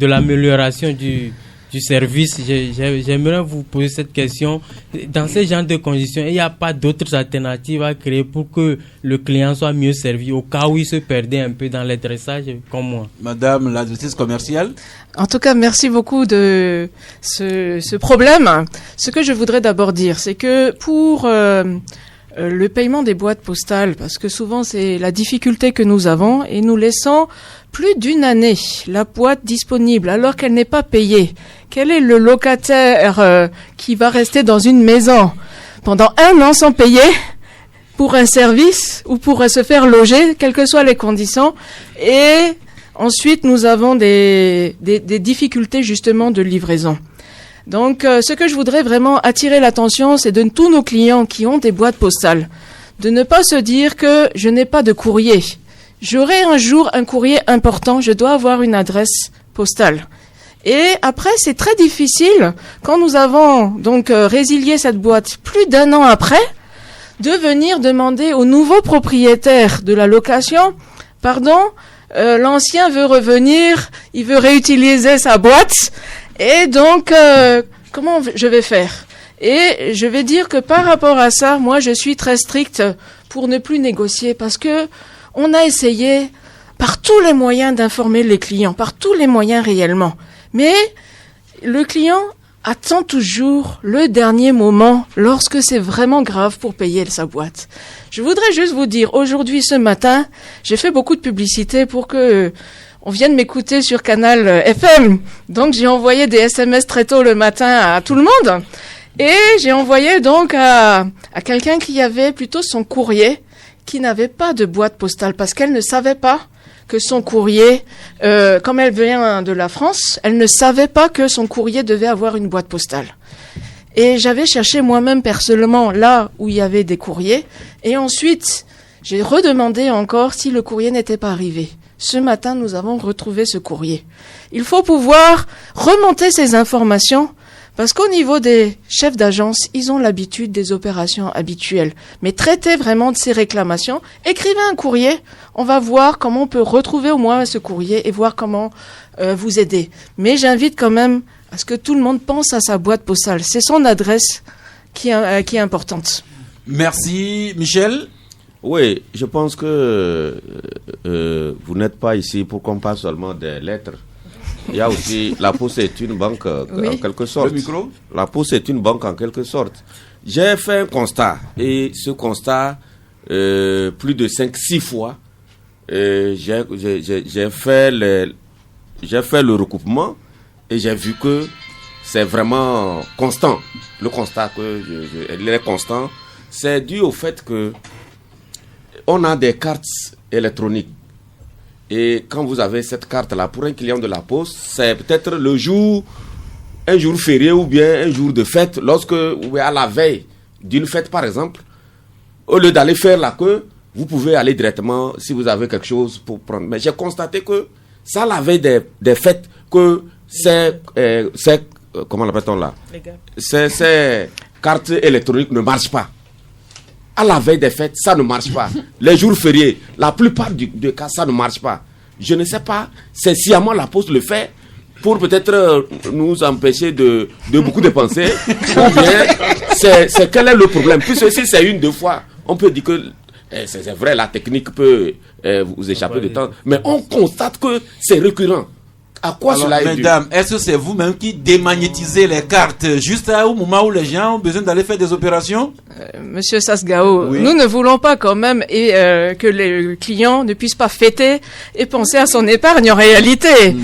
l'amélioration du service, j'aimerais vous poser cette question. Dans ce genre de conditions, il n'y a pas d'autres alternatives à créer pour que le client soit mieux servi au cas où il se perdait un peu dans les dressages comme moi. Madame la directrice commerciale. En tout cas, merci beaucoup de ce problème. Ce que je voudrais d'abord dire, c'est que pour le paiement des boîtes postales, parce que souvent c'est la difficulté que nous avons et nous laissons plus d'une année la boîte disponible alors qu'elle n'est pas payée. Quel est le locataire qui va rester dans une maison pendant 1 an sans payer pour un service ou pour se faire loger, quelles que soient les conditions? Et ensuite nous avons des difficultés justement de livraison. Donc, ce que je voudrais vraiment attirer l'attention, c'est de tous nos clients qui ont des boîtes postales, de ne pas se dire que je n'ai pas de courrier. J'aurai un jour un courrier important, je dois avoir une adresse postale. Et après, c'est très difficile, quand nous avons donc résilié cette boîte plus d'1 an après, de venir demander au nouveau propriétaire de la location, pardon, l'ancien veut revenir, il veut réutiliser sa boîte, et donc, comment je vais faire? Et je vais dire que par rapport à ça, moi, je suis très stricte pour ne plus négocier, parce que on a essayé par tous les moyens d'informer les clients, par tous les moyens réellement. Mais le client attend toujours le dernier moment lorsque c'est vraiment grave pour payer sa boîte. Je voudrais juste vous dire, aujourd'hui, ce matin, j'ai fait beaucoup de publicité pour que on vienne m'écouter sur Canal FM. Donc, j'ai envoyé des SMS très tôt le matin à tout le monde. Et j'ai envoyé donc à quelqu'un qui avait plutôt son courrier, qui n'avait pas de boîte postale, parce qu'elle ne savait pas que son courrier, comme elle vient de la France, elle ne savait pas que son courrier devait avoir une boîte postale. Et j'avais cherché moi-même personnellement là où il y avait des courriers. Et ensuite, j'ai redemandé encore si le courrier n'était pas arrivé. Ce matin, nous avons retrouvé ce courrier. Il faut pouvoir remonter ces informations, parce qu'au niveau des chefs d'agence, ils ont l'habitude des opérations habituelles. Mais traitez vraiment de ces réclamations. Écrivez un courrier. On va voir comment on peut retrouver au moins ce courrier et voir comment vous aider. Mais j'invite quand même à ce que tout le monde pense à sa boîte postale. C'est son adresse qui est importante. Merci, Michel. Oui, je pense que vous n'êtes pas ici pour qu'on parle seulement des lettres. Il y a aussi, la Poste est une banque en quelque sorte. Le micro. La Poste est une banque en quelque sorte. J'ai fait un constat, et ce constat, plus de 5-6 fois, j'ai fait le recoupement, et j'ai vu que c'est vraiment constant. Le constat il est constant, c'est dû au fait que on a des cartes électroniques. Et quand vous avez cette carte-là, pour un client de la Poste, c'est peut-être un jour férié ou bien un jour de fête, lorsque vous êtes à la veille d'une fête par exemple, au lieu d'aller faire la queue, vous pouvez aller directement si vous avez quelque chose pour prendre. Mais j'ai constaté que c'est à la veille des fêtes que comment l'appelle-t-on là? Ces cartes électroniques ne marchent pas. À la veille des fêtes, ça ne marche pas. Les jours fériés, la plupart des cas, ça ne marche pas. Je ne sais pas, c'est sciemment la Poste le fait pour peut-être nous empêcher de beaucoup dépenser. Ou bien, c'est quel est le problème? Puisque si c'est 1-2 fois, on peut dire que c'est vrai, la technique peut vous échapper de temps. Mais on constate que c'est récurrent. À quoi Alors, cela est dû? mesdames, est-ce que c'est vous-même qui démagnétisez les cartes juste au moment où les gens ont besoin d'aller faire des opérations? Monsieur Sasgao, Oui. nous ne voulons pas quand même que les clients ne puissent pas fêter et penser à son épargne en réalité.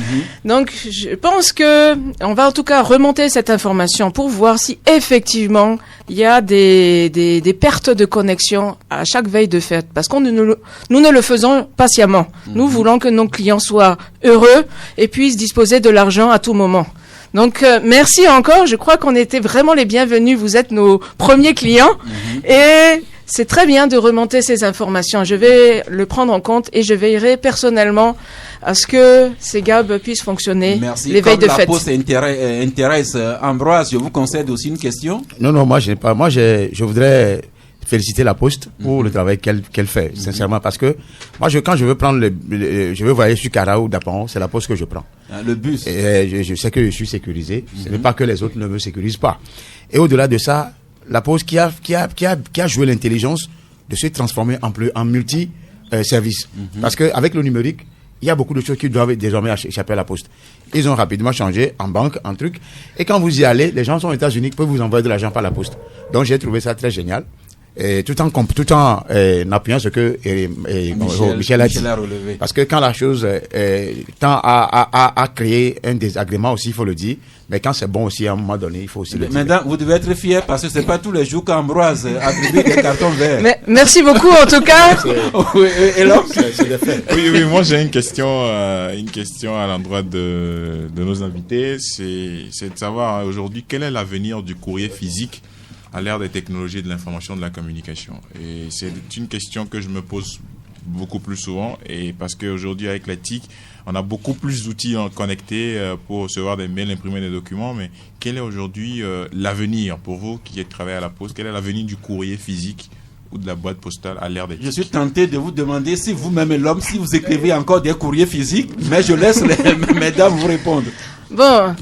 Donc, je pense que on va en tout cas remonter cette information pour voir si effectivement il y a des pertes de connexion à chaque veille de fête. Parce nous ne le faisons patiemment. Nous voulons que nos clients soient heureux et puissent disposer de l'argent à tout moment. Donc, merci encore. Je crois qu'on était vraiment les bienvenus. Vous êtes nos premiers clients. Et c'est très bien de remonter ces informations. Je vais le prendre en compte et je veillerai personnellement à ce que ces GAB puissent fonctionner Merci. les veilles de Comme fête. la Poste intéresse Ambroise, je vous concède aussi une question. Non, moi, je n'ai pas. Moi, je voudrais féliciter la Poste pour le travail qu'elle fait, sincèrement, parce que moi, quand je veux prendre je veux voyager sur Cara ou Dapan, c'est la Poste que je prends. Le bus. Et je sais que je suis sécurisé. Ce n'est pas que les autres ne me sécurisent pas. Et au-delà de ça, la Poste qui a joué l'intelligence de se transformer en multi-service. Parce qu'avec le numérique, il y a beaucoup de choses qui doivent désormais échapper à la Poste. Ils ont rapidement changé en banque, en truc. Et quand vous y allez, les gens sont aux États-Unis, peuvent vous envoyer de l'argent par la Poste. Donc j'ai trouvé ça très génial. Et tout en appuyant ce que Michel a dit. relevé. Parce que quand la chose tend à créer un désagrément aussi, il faut le dire. Mais quand c'est bon aussi, à un moment donné, il faut aussi le dire. Maintenant, vous devez être fiers parce que c'est pas tous les jours qu'Ambroise attribue des cartons verts. Mais, merci beaucoup en tout cas. Oui, et là, C'est des faits. Oui, moi j'ai une question à l'endroit de nos invités. C'est de savoir aujourd'hui quel est l'avenir du courrier physique à l'ère des technologies de l'information et de la communication. Et c'est une question que je me pose beaucoup plus souvent. Et parce qu'aujourd'hui, avec la TIC, on a beaucoup plus d'outils connectés pour recevoir des mails, imprimer des documents. Mais quel est aujourd'hui l'avenir pour vous qui travaillez à la Poste? Quel est l'avenir du courrier physique ou de la boîte postale à l'ère des TIC? Je suis tenté de vous demander si vous-même l'homme, si vous écrivez encore des courriers physiques, mais je laisse mesdames vous répondre. Bon,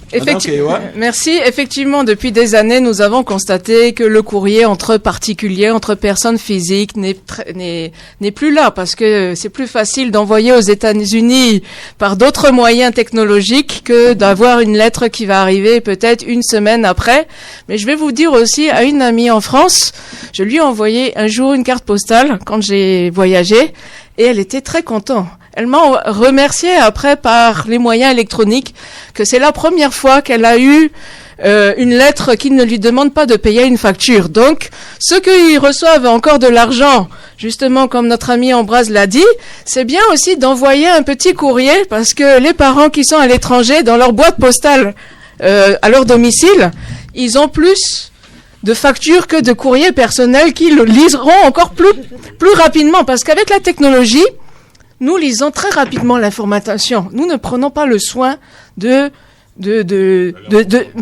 merci. Effectivement, depuis des années, nous avons constaté que le courrier entre particuliers, entre personnes physiques n'est plus là parce que c'est plus facile d'envoyer aux États-Unis par d'autres moyens technologiques que d'avoir une lettre qui va arriver peut-être une semaine après. Mais je vais vous dire aussi à une amie en France, je lui ai envoyé un jour une carte postale quand j'ai voyagé et elle était très contente. Elle m'a remercié après par les moyens électroniques que c'est la première fois qu'elle a eu une lettre qui ne lui demande pas de payer une facture. Donc, ceux qui reçoivent encore de l'argent, justement comme notre ami Ambroise l'a dit, c'est bien aussi d'envoyer un petit courrier parce que les parents qui sont à l'étranger, dans leur boîte postale à leur domicile, ils ont plus de factures que de courriers personnels qui le liseront encore plus rapidement parce qu'avec la technologie, nous lisons très rapidement l'information. Nous ne prenons pas le soin de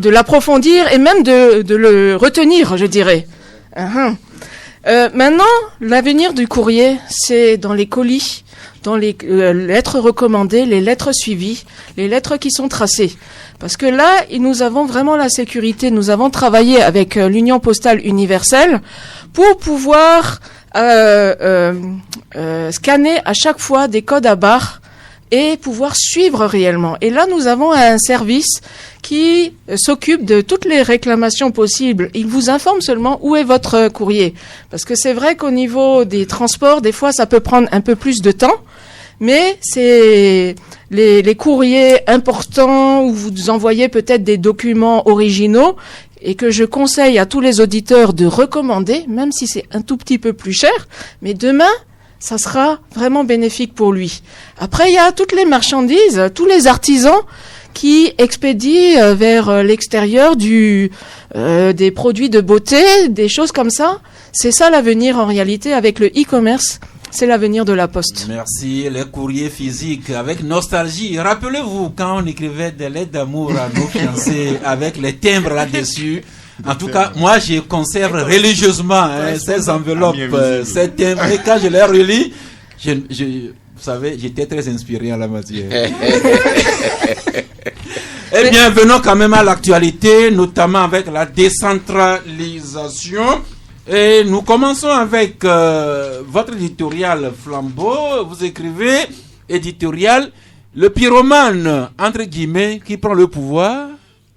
l'approfondir et même de le retenir, je dirais. Maintenant, l'avenir du courrier, c'est dans les colis, dans les lettres recommandées, les lettres suivies, les lettres qui sont tracées. Parce que là, nous avons vraiment la sécurité. Nous avons travaillé avec l'Union postale universelle pour pouvoir scanner à chaque fois des codes à barres et pouvoir suivre réellement. Et là, nous avons un service qui s'occupe de toutes les réclamations possibles. Il vous informe seulement où est votre courrier. Parce que c'est vrai qu'au niveau des transports, des fois, ça peut prendre un peu plus de temps. Mais c'est les courriers importants où vous envoyez peut-être des documents originaux et que je conseille à tous les auditeurs de recommander, même si c'est un tout petit peu plus cher. Mais demain, ça sera vraiment bénéfique pour lui. Après, il y a toutes les marchandises, tous les artisans qui expédient vers l'extérieur des produits de beauté, des choses comme ça. C'est ça l'avenir en réalité avec le e-commerce. C'est l'avenir de la Poste. Merci. Les courriers physiques avec nostalgie. Rappelez-vous quand on écrivait des lettres d'amour à nos fiancés avec les timbres là-dessus. En tout cas, moi, je conserve religieusement ces enveloppes, ces timbres. Et quand je les relis, vous savez, j'étais très inspiré en la matière. Eh bien, venons quand même à l'actualité, notamment avec la décentralisation. Et nous commençons avec votre éditorial Flambeau. Vous écrivez éditorial le pyromane, entre guillemets, qui prend le pouvoir.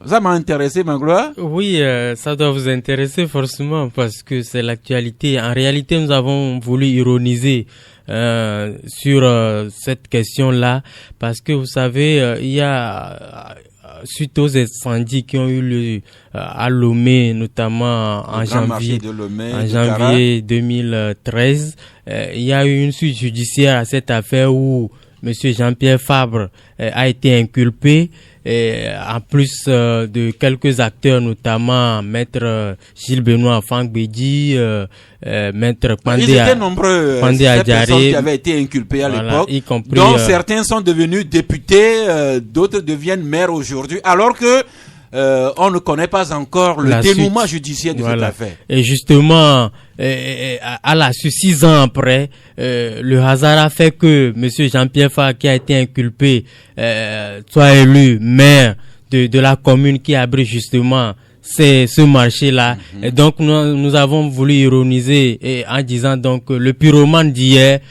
Ça m'a intéressé, Magloire. Oui, ça doit vous intéresser forcément parce que c'est l'actualité. En réalité, nous avons voulu ironiser sur cette question-là parce que vous savez, il y a suite aux incendies qui ont eu lieu à Lomé, notamment en janvier 2013, il y a eu une suite judiciaire à cette affaire où Monsieur Jean-Pierre Fabre a été inculpé, en plus de quelques acteurs, notamment Maître Gilles Benoît Fangbedi, Maître Pandé Adjaré, qui avaient été inculpés à l'époque, dont certains sont devenus députés, d'autres deviennent maires aujourd'hui, alors que on ne connaît pas encore le dénouement judiciaire de cette affaire. Et justement, à la suite, 6 ans après, le hasard a fait que Monsieur Jean-Pierre Fabre, qui a été inculpé, soit élu maire de la commune qui abrite justement ce marché-là. Et donc, nous avons voulu ironiser en disant donc le pyromane d'hier,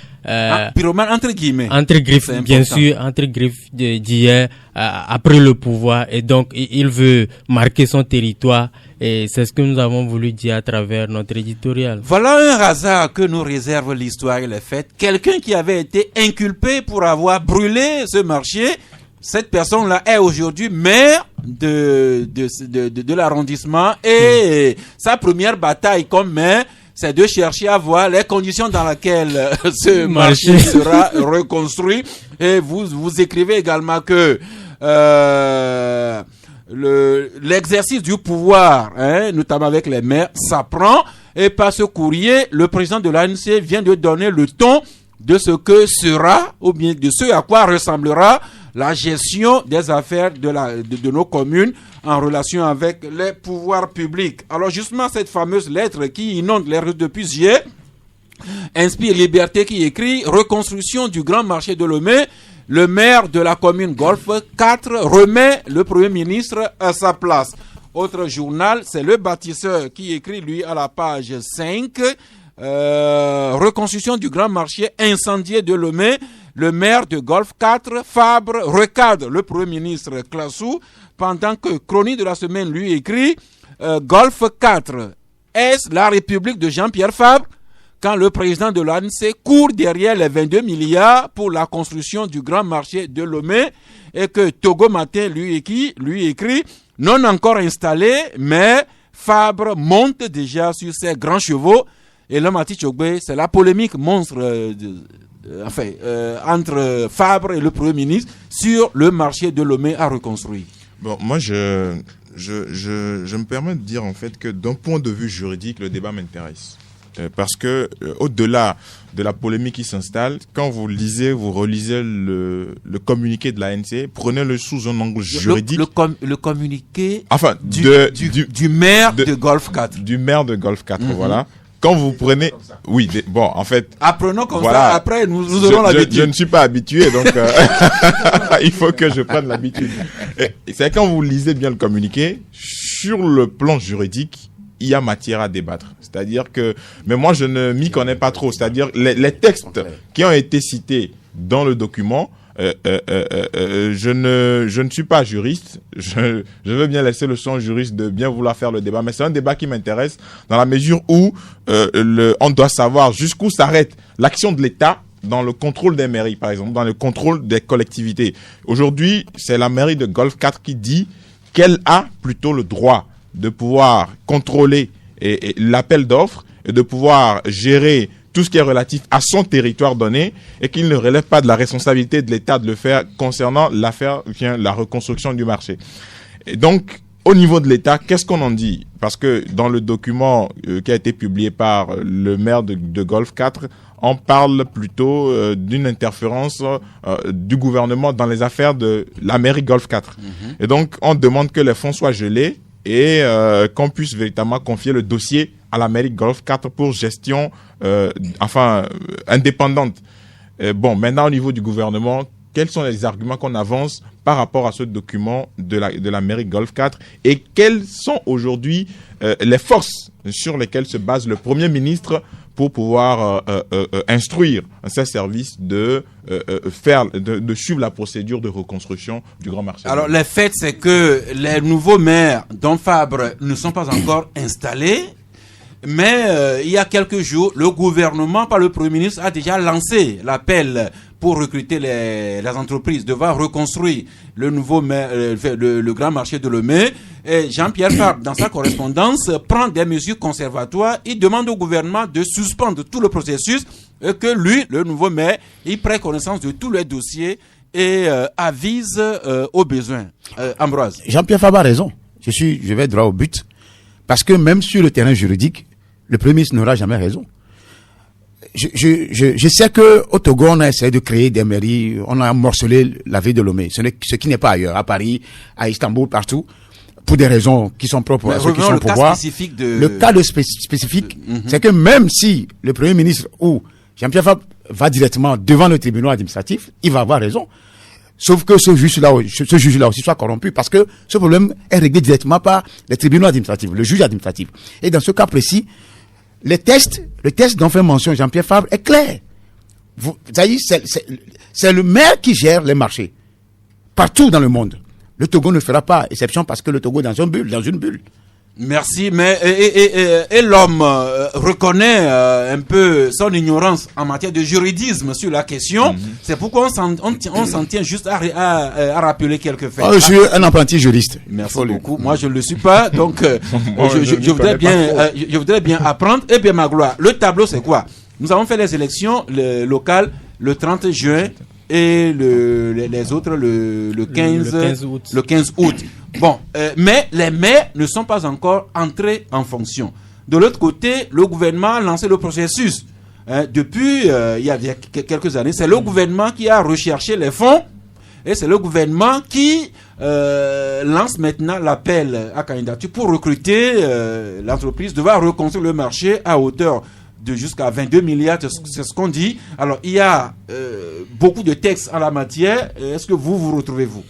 pyromane entre guillemets. Entre griffes, bien sûr, entre griffes d'hier, après le pouvoir. Et donc, il veut marquer son territoire. Et c'est ce que nous avons voulu dire à travers notre éditorial. Voilà un hasard que nous réserve l'histoire et les faits. Quelqu'un qui avait été inculpé pour avoir brûlé ce marché, cette personne-là est aujourd'hui maire de l'arrondissement et sa première bataille comme maire, c'est de chercher à voir les conditions dans lesquelles ce marché sera reconstruit. Et vous écrivez également que l'exercice du pouvoir, notamment avec les maires, s'apprend. Et par ce courrier, le président de l'ANC vient de donner le ton de ce que sera, ou bien de ce à quoi ressemblera la gestion des affaires de nos communes en relation avec les pouvoirs publics. Alors justement, cette fameuse lettre qui inonde les rues depuis juillet inspire Liberté qui écrit « Reconstruction du grand marché de Lomé ». Le maire de la commune Golfe 4 remet le Premier ministre à sa place. Autre journal, c'est Le Bâtisseur qui écrit, lui, à la page 5, reconstruction du grand marché incendié de Lomé. Le maire de Golfe 4, Fabre, recadre le Premier ministre Classou, pendant que Chronique de la semaine lui écrit Golfe 4, est-ce la République de Jean-Pierre Fabre quand le président de l'ANC court derrière les 22 milliards pour la construction du grand marché de Lomé et que Togo Matin lui écrit non encore installé, mais Fabre monte déjà sur ses grands chevaux. Et là, Mati Chogbe, c'est la polémique monstre entre Fabre et le Premier ministre sur le marché de Lomé à reconstruire. Bon, moi, je me permets de dire en fait que d'un point de vue juridique, le débat m'intéresse. Parce que au-delà de la polémique qui s'installe, quand vous relisez le communiqué de l'ANC, prenez-le sous un angle juridique. Le communiqué enfin, du maire de Golfe 4. Du maire de Golfe 4, voilà. Quand vous prenez... Oui, bon, en fait... Apprenons comme ça, après nous aurons l'habitude. Je ne suis pas habitué, donc il faut que je prenne l'habitude. C'est quand vous lisez bien le communiqué, sur le plan juridique, il y a matière à débattre. C'est-à-dire que... Mais moi, je ne m'y connais pas trop. C'est-à-dire les textes qui ont été cités dans le document... je ne suis pas juriste. Je veux bien laisser le son juriste de bien vouloir faire le débat, mais c'est un débat qui m'intéresse dans la mesure où on doit savoir jusqu'où s'arrête l'action de l'État dans le contrôle des mairies, par exemple, dans le contrôle des collectivités. Aujourd'hui, c'est la mairie de Golfe 4 qui dit qu'elle a plutôt le droit de pouvoir contrôler et l'appel d'offres et de pouvoir gérer tout ce qui est relatif à son territoire donné et qu'il ne relève pas de la responsabilité de l'État de le faire concernant la reconstruction du marché. Et donc, au niveau de l'État, qu'est-ce qu'on en dit? Parce que dans le document qui a été publié par le maire de Golfe 4, on parle plutôt d'une interférence du gouvernement dans les affaires de la mairie Golfe 4. Et donc, on demande que les fonds soient gelés et qu'on puisse véritablement confier le dossier à la mairie Golfe 4 pour gestion indépendante. Bon, maintenant au niveau du gouvernement, quels sont les arguments qu'on avance par rapport à ce document de la mairie Golfe 4 et quelles sont aujourd'hui les forces sur lesquelles se base le Premier ministre pour pouvoir instruire ses services de suivre la procédure de reconstruction du grand marché. Alors, le fait, c'est que les nouveaux maires, dont Fabre, ne sont pas encore installés. Mais il y a quelques jours, le gouvernement, par le Premier ministre, a déjà lancé l'appel pour recruter les entreprises devant reconstruire le nouveau le grand marché de Lomé. Et Jean-Pierre Fabre, dans sa correspondance, prend des mesures conservatoires. Il demande au gouvernement de suspendre tout le processus et que lui, le nouveau maire, il prenne connaissance de tous les dossiers et avise aux besoins. Ambroise. Jean-Pierre Fabre a raison. Je vais droit au but. Parce que même sur le terrain juridique, le Premier ministre n'aura jamais raison. Je sais que au Togo, on a essayé de créer des mairies, on a morcelé la ville de Lomé. Ce qui n'est pas ailleurs, à Paris, à Istanbul, partout, pour des raisons qui sont propres à ceux qui sont au pouvoir. Le cas spécifique, c'est que même si le Premier ministre ou Jean-Pierre Fabre va directement devant le tribunal administratif, il va avoir raison. Sauf que ce juge-là aussi soit corrompu parce que ce problème est réglé directement par les tribunaux administratifs, le juge administratif. Et dans ce cas précis, le test dont fait mention Jean-Pierre Fabre est clair. C'est le maire qui gère les marchés. Partout dans le monde. Le Togo ne fera pas exception parce que le Togo est dans une bulle. Merci, mais et l'homme reconnaît un peu son ignorance en matière de juridisme sur la question. C'est pourquoi on s'en tient juste à rappeler quelques faits. Je suis un apprenti juriste. Merci beaucoup. Moi, je ne le suis pas, donc je voudrais bien apprendre. Eh bien, ma gloire, le tableau, c'est quoi? Nous avons fait les élections locales le 30 juin et les autres le 15 août. Bon, mais les maires ne sont pas encore entrés en fonction. De l'autre côté, le gouvernement a lancé le processus depuis il y a quelques années, c'est le gouvernement qui a recherché les fonds et c'est le gouvernement qui lance maintenant l'appel à candidature pour recruter. L'entreprise devra reconstruire le marché à hauteur de jusqu'à 22 milliards, c'est ce qu'on dit. Alors, il y a beaucoup de textes en la matière. Est-ce que vous retrouvez-vous?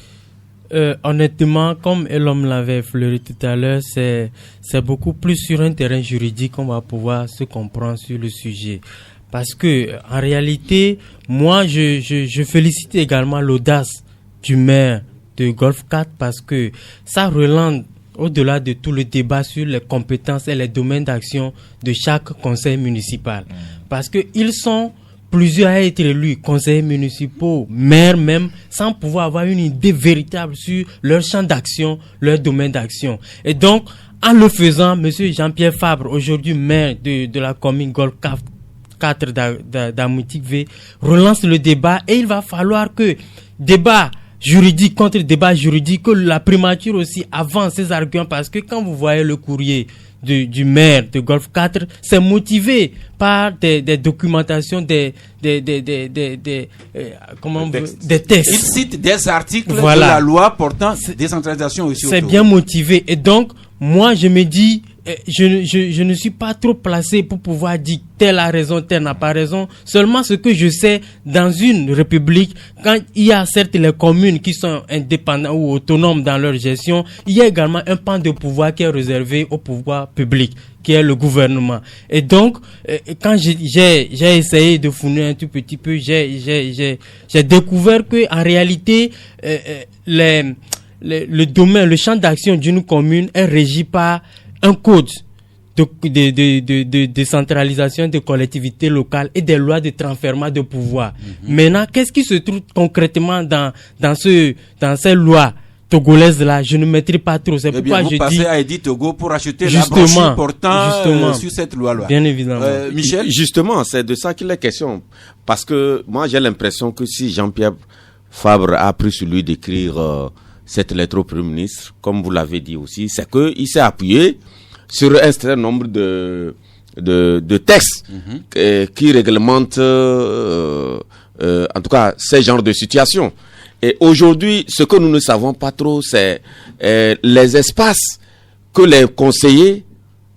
Honnêtement, comme Elom l'avait effleuré tout à l'heure, c'est beaucoup plus sur un terrain juridique qu'on va pouvoir se comprendre sur le sujet. Parce que, en réalité, moi, je félicite également l'audace du maire de Golfe 4 parce que ça relance au-delà de tout le débat sur les compétences et les domaines d'action de chaque conseil municipal. Parce que ils sont plusieurs à être élus, conseillers municipaux, maires même, sans pouvoir avoir une idée véritable sur leur champ d'action, leur domaine d'action. Et donc, en le faisant, monsieur Jean-Pierre Fabre, aujourd'hui maire de la commune Golfe 4 d'Amoutique V, relance le débat et il va falloir que débat juridique contre débat juridique, que la primature aussi avance ses arguments parce que quand vous voyez le courrier du maire de Golfe 4, c'est motivé par des documentations, des textes. Il cite des articles de la loi portant décentralisation aussi. C'est bien motivé et donc moi je me dis je ne suis pas trop placé pour pouvoir dire tel a raison, tel n'a pas raison. Seulement ce que je sais, dans une république, quand il y a certes les communes qui sont indépendantes ou autonomes dans leur gestion, il y a également un pan de pouvoir qui est réservé au pouvoir public, qui est le gouvernement. Et donc, quand j'ai essayé de fouiner un tout petit peu, j'ai découvert que en réalité, le domaine, le champ d'action d'une commune est régi par un code de décentralisation de collectivités locales et des lois de transfèrement de pouvoir. Maintenant, qu'est-ce qui se trouve concrètement dans ces lois togolaises-là? Je ne maîtrise pas trop. C'est pourquoi je dis... Vous passez à Edith Togo pour acheter la brochure portant sur cette loi-là. Bien évidemment. Michel? Justement, c'est de ça qu'il est question. Parce que moi, j'ai l'impression que si Jean-Pierre Fabre a pris sur lui d'écrire cette lettre au Premier ministre, comme vous l'avez dit aussi, c'est qu'il s'est appuyé sur un certain nombre de textes qui réglementent en tout cas ces genres de situations. Et aujourd'hui, ce que nous ne savons pas trop, c'est les espaces que les conseillers,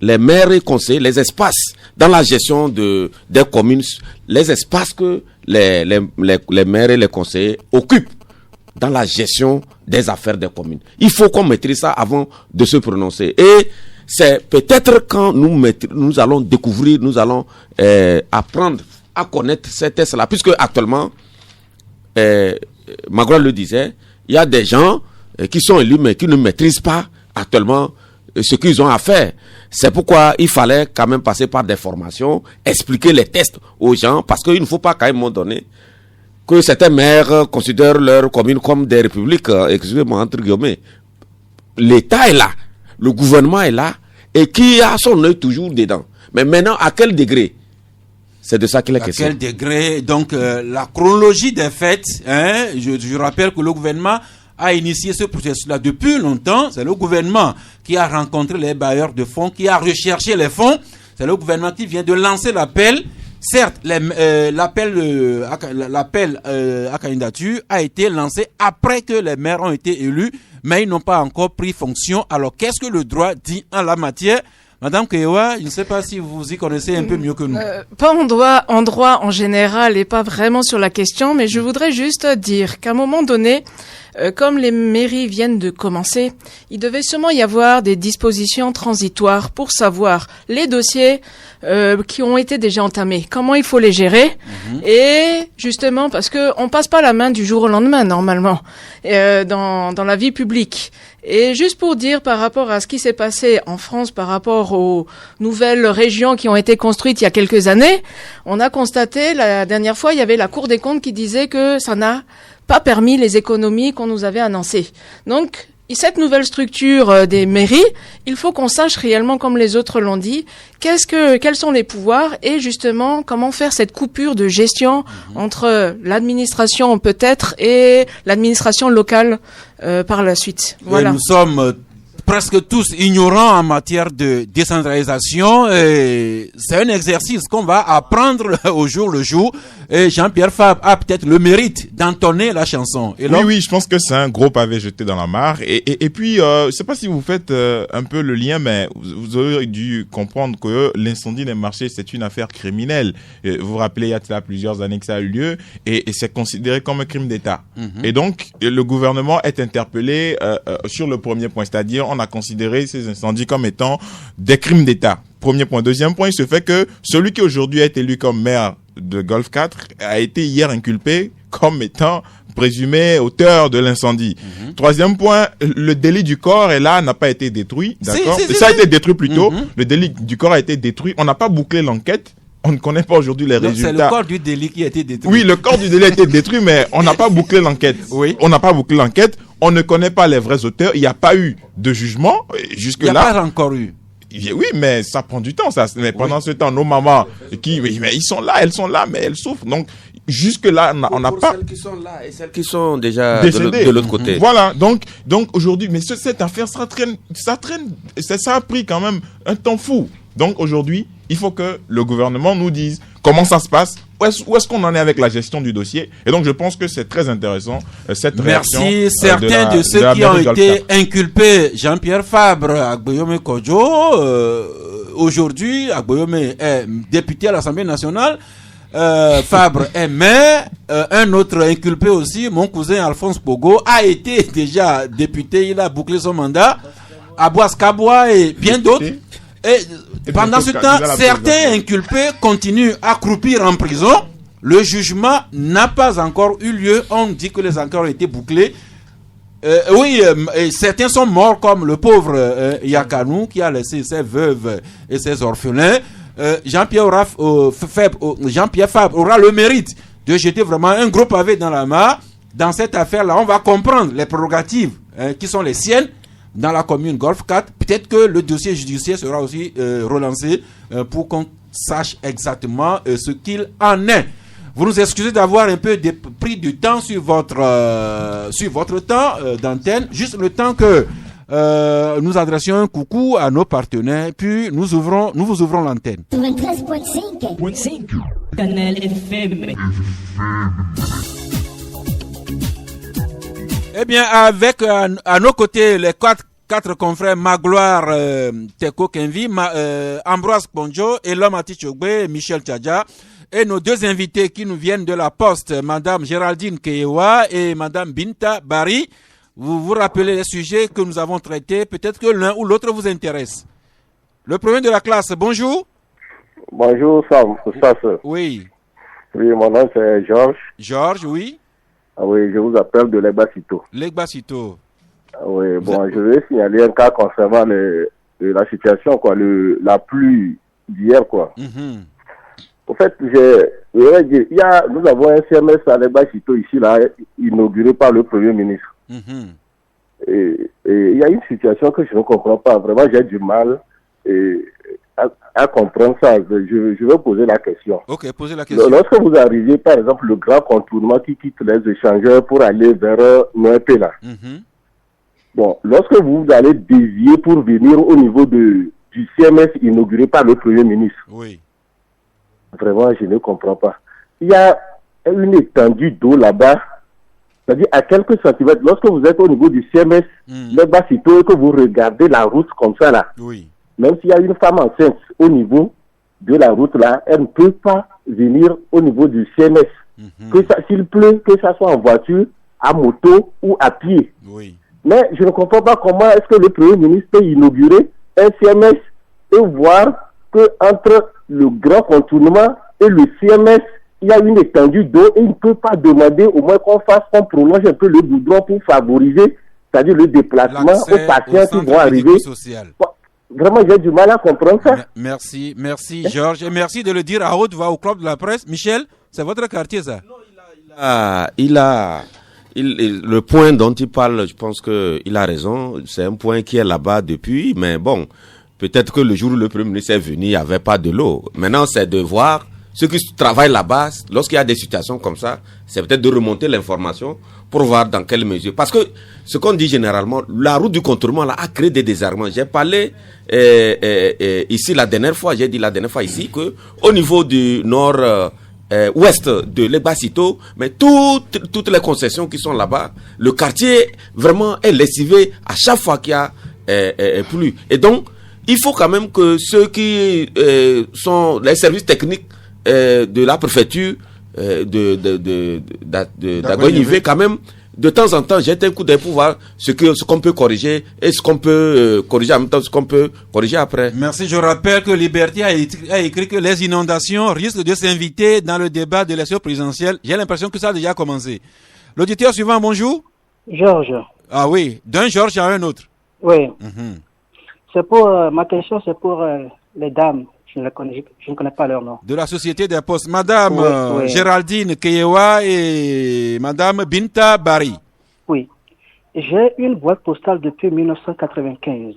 les maires et conseillers, les espaces dans la gestion des communes, les espaces que les maires et les conseillers occupent dans la gestion des affaires des communes. Il faut qu'on maîtrise ça avant de se prononcer. Et c'est peut-être quand nous allons découvrir, nous allons apprendre à connaître ces tests-là, puisque actuellement, Magloire le disait, il y a des gens qui sont élus mais qui ne maîtrisent pas actuellement ce qu'ils ont à faire. C'est pourquoi il fallait quand même passer par des formations, expliquer les tests aux gens, parce qu'il ne faut pas qu'à un moment donné que certains maires considèrent leur commune comme des républiques, excusez-moi, entre guillemets. L'État est là, le gouvernement est là, et qui a son œil toujours dedans. Mais maintenant, à quel degré? C'est de ça qu'il est question. À quel degré? Donc, la chronologie des faits, je rappelle que le gouvernement a initié ce processus-là depuis longtemps. C'est le gouvernement qui a rencontré les bailleurs de fonds, qui a recherché les fonds. C'est le gouvernement qui vient de lancer l'appel. Certes, l'appel à candidature a été lancé après que les maires ont été élus, mais ils n'ont pas encore pris fonction. Alors, qu'est-ce que le droit dit en la matière? Madame Kewa, je ne sais pas si vous y connaissez un peu mieux que nous. Pas en droit en général et pas vraiment sur la question, mais je voudrais juste dire qu'à un moment donné, comme les mairies viennent de commencer, il devait sûrement y avoir des dispositions transitoires pour savoir les dossiers qui ont été déjà entamés, comment il faut les gérer, et justement parce que on passe pas la main du jour au lendemain normalement dans la vie publique. Et juste pour dire par rapport à ce qui s'est passé en France, par rapport aux nouvelles régions qui ont été construites il y a quelques années, on a constaté la dernière fois, il y avait la Cour des comptes qui disait que ça n'a pas permis les économies qu'on nous avait annoncées. Donc, cette nouvelle structure des mairies, il faut qu'on sache réellement, comme les autres l'ont dit, quels sont les pouvoirs et justement comment faire cette coupure de gestion entre l'administration peut-être et l'administration locale par la suite. Voilà. Et nous sommes presque tous ignorants en matière de décentralisation. C'est un exercice qu'on va apprendre au jour le jour. Et Jean-Pierre Fabre a peut-être le mérite d'entonner la chanson. Et oui, je pense que c'est un gros pavé jeté dans la mare. Et puis, je sais pas si vous faites un peu le lien, mais vous aurez dû comprendre que l'incendie des marchés, c'est une affaire criminelle. Vous vous rappelez, il y a plusieurs années que ça a eu lieu, et c'est considéré comme un crime d'État. Et donc, le gouvernement est interpellé sur le premier point, c'est-à-dire on a considéré ces incendies comme étant des crimes d'État. Premier point. Deuxième point, il se fait que celui qui aujourd'hui est élu comme maire de Golf 4 a été hier inculpé comme étant présumé auteur de l'incendie. Troisième point, le délit du corps est là, n'a pas été détruit. D'accord. Ça a été détruit plus tôt. Le délit du corps a été détruit. On n'a pas bouclé l'enquête. On ne connaît pas aujourd'hui les résultats. C'est le corps du délit qui a été détruit. Oui, le corps du délit a été détruit, mais on n'a pas bouclé l'enquête. Oui. On n'a pas bouclé l'enquête. On ne connaît pas les vrais auteurs. Il n'y a pas eu de jugement jusque-là. Il n'y a pas encore eu. Oui, mais ça prend du temps. Mais pendant ce temps, nos mamans, mais ils sont là, elles sont là, mais elles souffrent. Donc, jusque-là, on n'a pas. Celles qui sont là et celles qui sont déjà décédées de l'autre côté. Voilà. Donc aujourd'hui, mais cette affaire, ça a pris quand même un temps fou. Donc aujourd'hui, il faut que le gouvernement nous dise comment ça se passe, où est-ce qu'on en est avec la gestion du dossier. Et donc je pense que c'est très intéressant cette réaction. Merci. Certains de ceux qui ont été inculpés, Jean-Pierre Fabre, Agboyome Kodjo, aujourd'hui, Agboyome est député à l'Assemblée nationale. Fabre est maire. Un autre inculpé aussi, mon cousin Alphonse Pogo, a été déjà député. Il a bouclé son mandat. Abouas Kaboua et bien d'autres. Et pendant ce temps, certains inculpés continuent à croupir en prison. Le jugement n'a pas encore eu lieu. On dit que les enquêtes ont été bouclées. Certains sont morts, comme le pauvre Yakanou qui a laissé ses veuves et ses orphelins. Jean-Pierre Fabre aura le mérite de jeter vraiment un gros pavé dans la mare. Dans cette affaire-là, on va comprendre les prérogatives qui sont les siennes dans la commune Golf 4. Peut-être que le dossier judiciaire sera aussi relancé pour qu'on sache exactement ce qu'il en est. Vous nous excusez d'avoir un peu pris du temps sur votre temps d'antenne. Juste le temps que nous adressions un coucou à nos partenaires, puis nous vous ouvrons l'antenne. 93.5 Canal FM. Eh bien, avec à nos côtés les quatre confrères Magloire Teko Kenvi, Ambroise Ponjo, Elom Atichogbe, Michel Tchadja, et nos deux invités qui nous viennent de la Poste, Madame Géraldine Keyewa et Madame Binta Bari. Vous vous rappelez les sujets que nous avons traités, peut-être que l'un ou l'autre vous intéresse. Le premier de la classe, bonjour. Bonjour Sam, Oui. Oui, mon nom c'est Georges. Georges, oui. Ah oui, je vous appelle de Legbasito. Legbasito. Ah oui, bon, je vais signaler un cas concernant la situation, quoi, la pluie d'hier, quoi. En fait, nous avons un CMS à Legbasito ici, là, inauguré par le Premier ministre. Et il y a une situation que je ne comprends pas. Vraiment, j'ai du mal à comprendre ça. Je vais poser la question. Ok, posez la question. Lorsque vous arrivez, par exemple, le grand contournement qui quitte les échangeurs pour aller vers Noépé, là. Bon, lorsque vous allez dévier pour venir au niveau du CMS inauguré par le Premier ministre. Oui. Vraiment, je ne comprends pas. Il y a une étendue d'eau là-bas. C'est-à-dire à quelques centimètres. Lorsque vous êtes au niveau du CMS, là-bas, c'est que vous regardez la route comme ça, là. Oui. Même s'il y a une femme enceinte au niveau de la route là, elle ne peut pas venir au niveau du CMS. S'il pleut, que ça soit en voiture, à moto ou à pied. Oui. Mais je ne comprends pas comment est-ce que le Premier ministre peut inaugurer un CMS et voir que entre le grand contournement et le CMS, il y a une étendue d'eau et il ne peut pas demander au moins qu'on prolonge un peu le goudron pour favoriser, c'est-à-dire le déplacement aux patients qui vont arriver. Vraiment, j'ai du mal à comprendre ça. Merci Georges. Et merci de le dire à haute voix au Club de la Presse. Michel, c'est votre quartier, ça? Non, le point dont il parle, je pense qu'il a raison. C'est un point qui est là-bas depuis, mais bon, peut-être que le jour où le Premier ministre est venu, il n'y avait pas de l'eau. Maintenant, c'est de voir ceux qui travaillent là-bas, lorsqu'il y a des situations comme ça, c'est peut-être de remonter l'information pour voir dans quelle mesure. Parce que ce qu'on dit généralement, la route du contournement là, a créé des désarmements. J'ai parlé ici la dernière fois ici que au niveau du nord ouest de l'Ebasito, mais toutes les concessions qui sont là-bas, le quartier vraiment est lessivé à chaque fois qu'il y a plu. Et donc, il faut quand même que ceux qui sont les services techniques de la préfecture d'Agoignivé, quand même, de temps en temps, jettent un coup d'œil pour voir ce qu'on peut corriger et ce qu'on peut corriger en même temps, ce qu'on peut corriger après. Merci. Je rappelle que Liberté a écrit que les inondations risquent de s'inviter dans le débat de l'élection présidentielle. J'ai l'impression que ça a déjà commencé. L'auditeur suivant, bonjour. Georges. Ah oui, d'un Georges à un autre. Oui. C'est pour ma question, c'est pour les dames. Je ne connais pas leur nom. De la Société des Postes. Madame oui. Géraldine Keyewa et Madame Binta Bari. Oui. J'ai une boîte postale depuis 1995.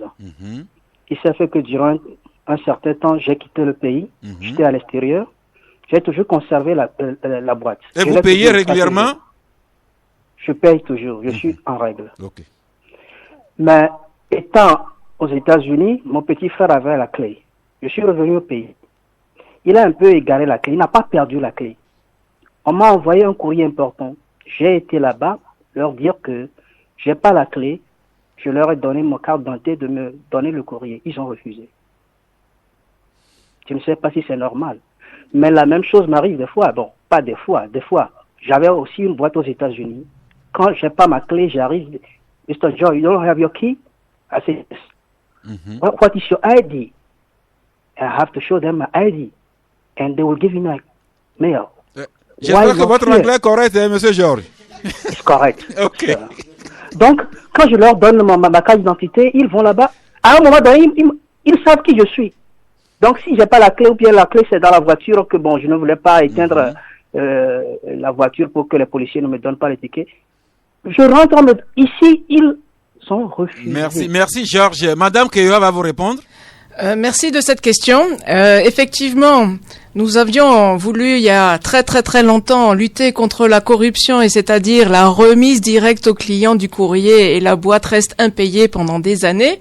Il s'est fait que durant un certain temps, j'ai quitté le pays. J'étais à l'extérieur. J'ai toujours conservé la boîte. Et vous payez régulièrement? Je paye toujours. Je suis en règle. Okay. Mais étant aux États-Unis, mon petit frère avait la clé. Je suis revenu au pays. Il a un peu égaré la clé. Il n'a pas perdu la clé. On m'a envoyé un courrier important. J'ai été là-bas leur dire que j'ai pas la clé. Je leur ai donné mon carte d'identité de me donner le courrier. Ils ont refusé. Je ne sais pas si c'est normal. Mais la même chose m'arrive des fois. Bon, pas des fois. Des fois, j'avais aussi une boîte aux États-Unis. Quand j'ai pas ma clé, j'arrive. Mr. Joe, you don't have your key? I say yes. What is your ID? I have to show them my ID, and they will give me my mail. J'espère que votre anglais est correct, hein, Monsieur Georges. C'est correct. Ok. Donc, quand je leur donne ma carte d'identité, ils vont là-bas. À un moment donné, ils savent qui je suis. Donc, si j'ai pas la clé, ou bien la clé c'est dans la voiture, que bon, je ne voulais pas éteindre la voiture pour que les policiers ne me donnent pas les tickets. Je rentre ici, ils sont refusés. Merci Georges. Madame Keyoa va vous répondre. Merci de cette question. Effectivement, nous avions voulu il y a très longtemps lutter contre la corruption, et c'est-à-dire la remise directe au client du courrier, et la boîte reste impayée pendant des années.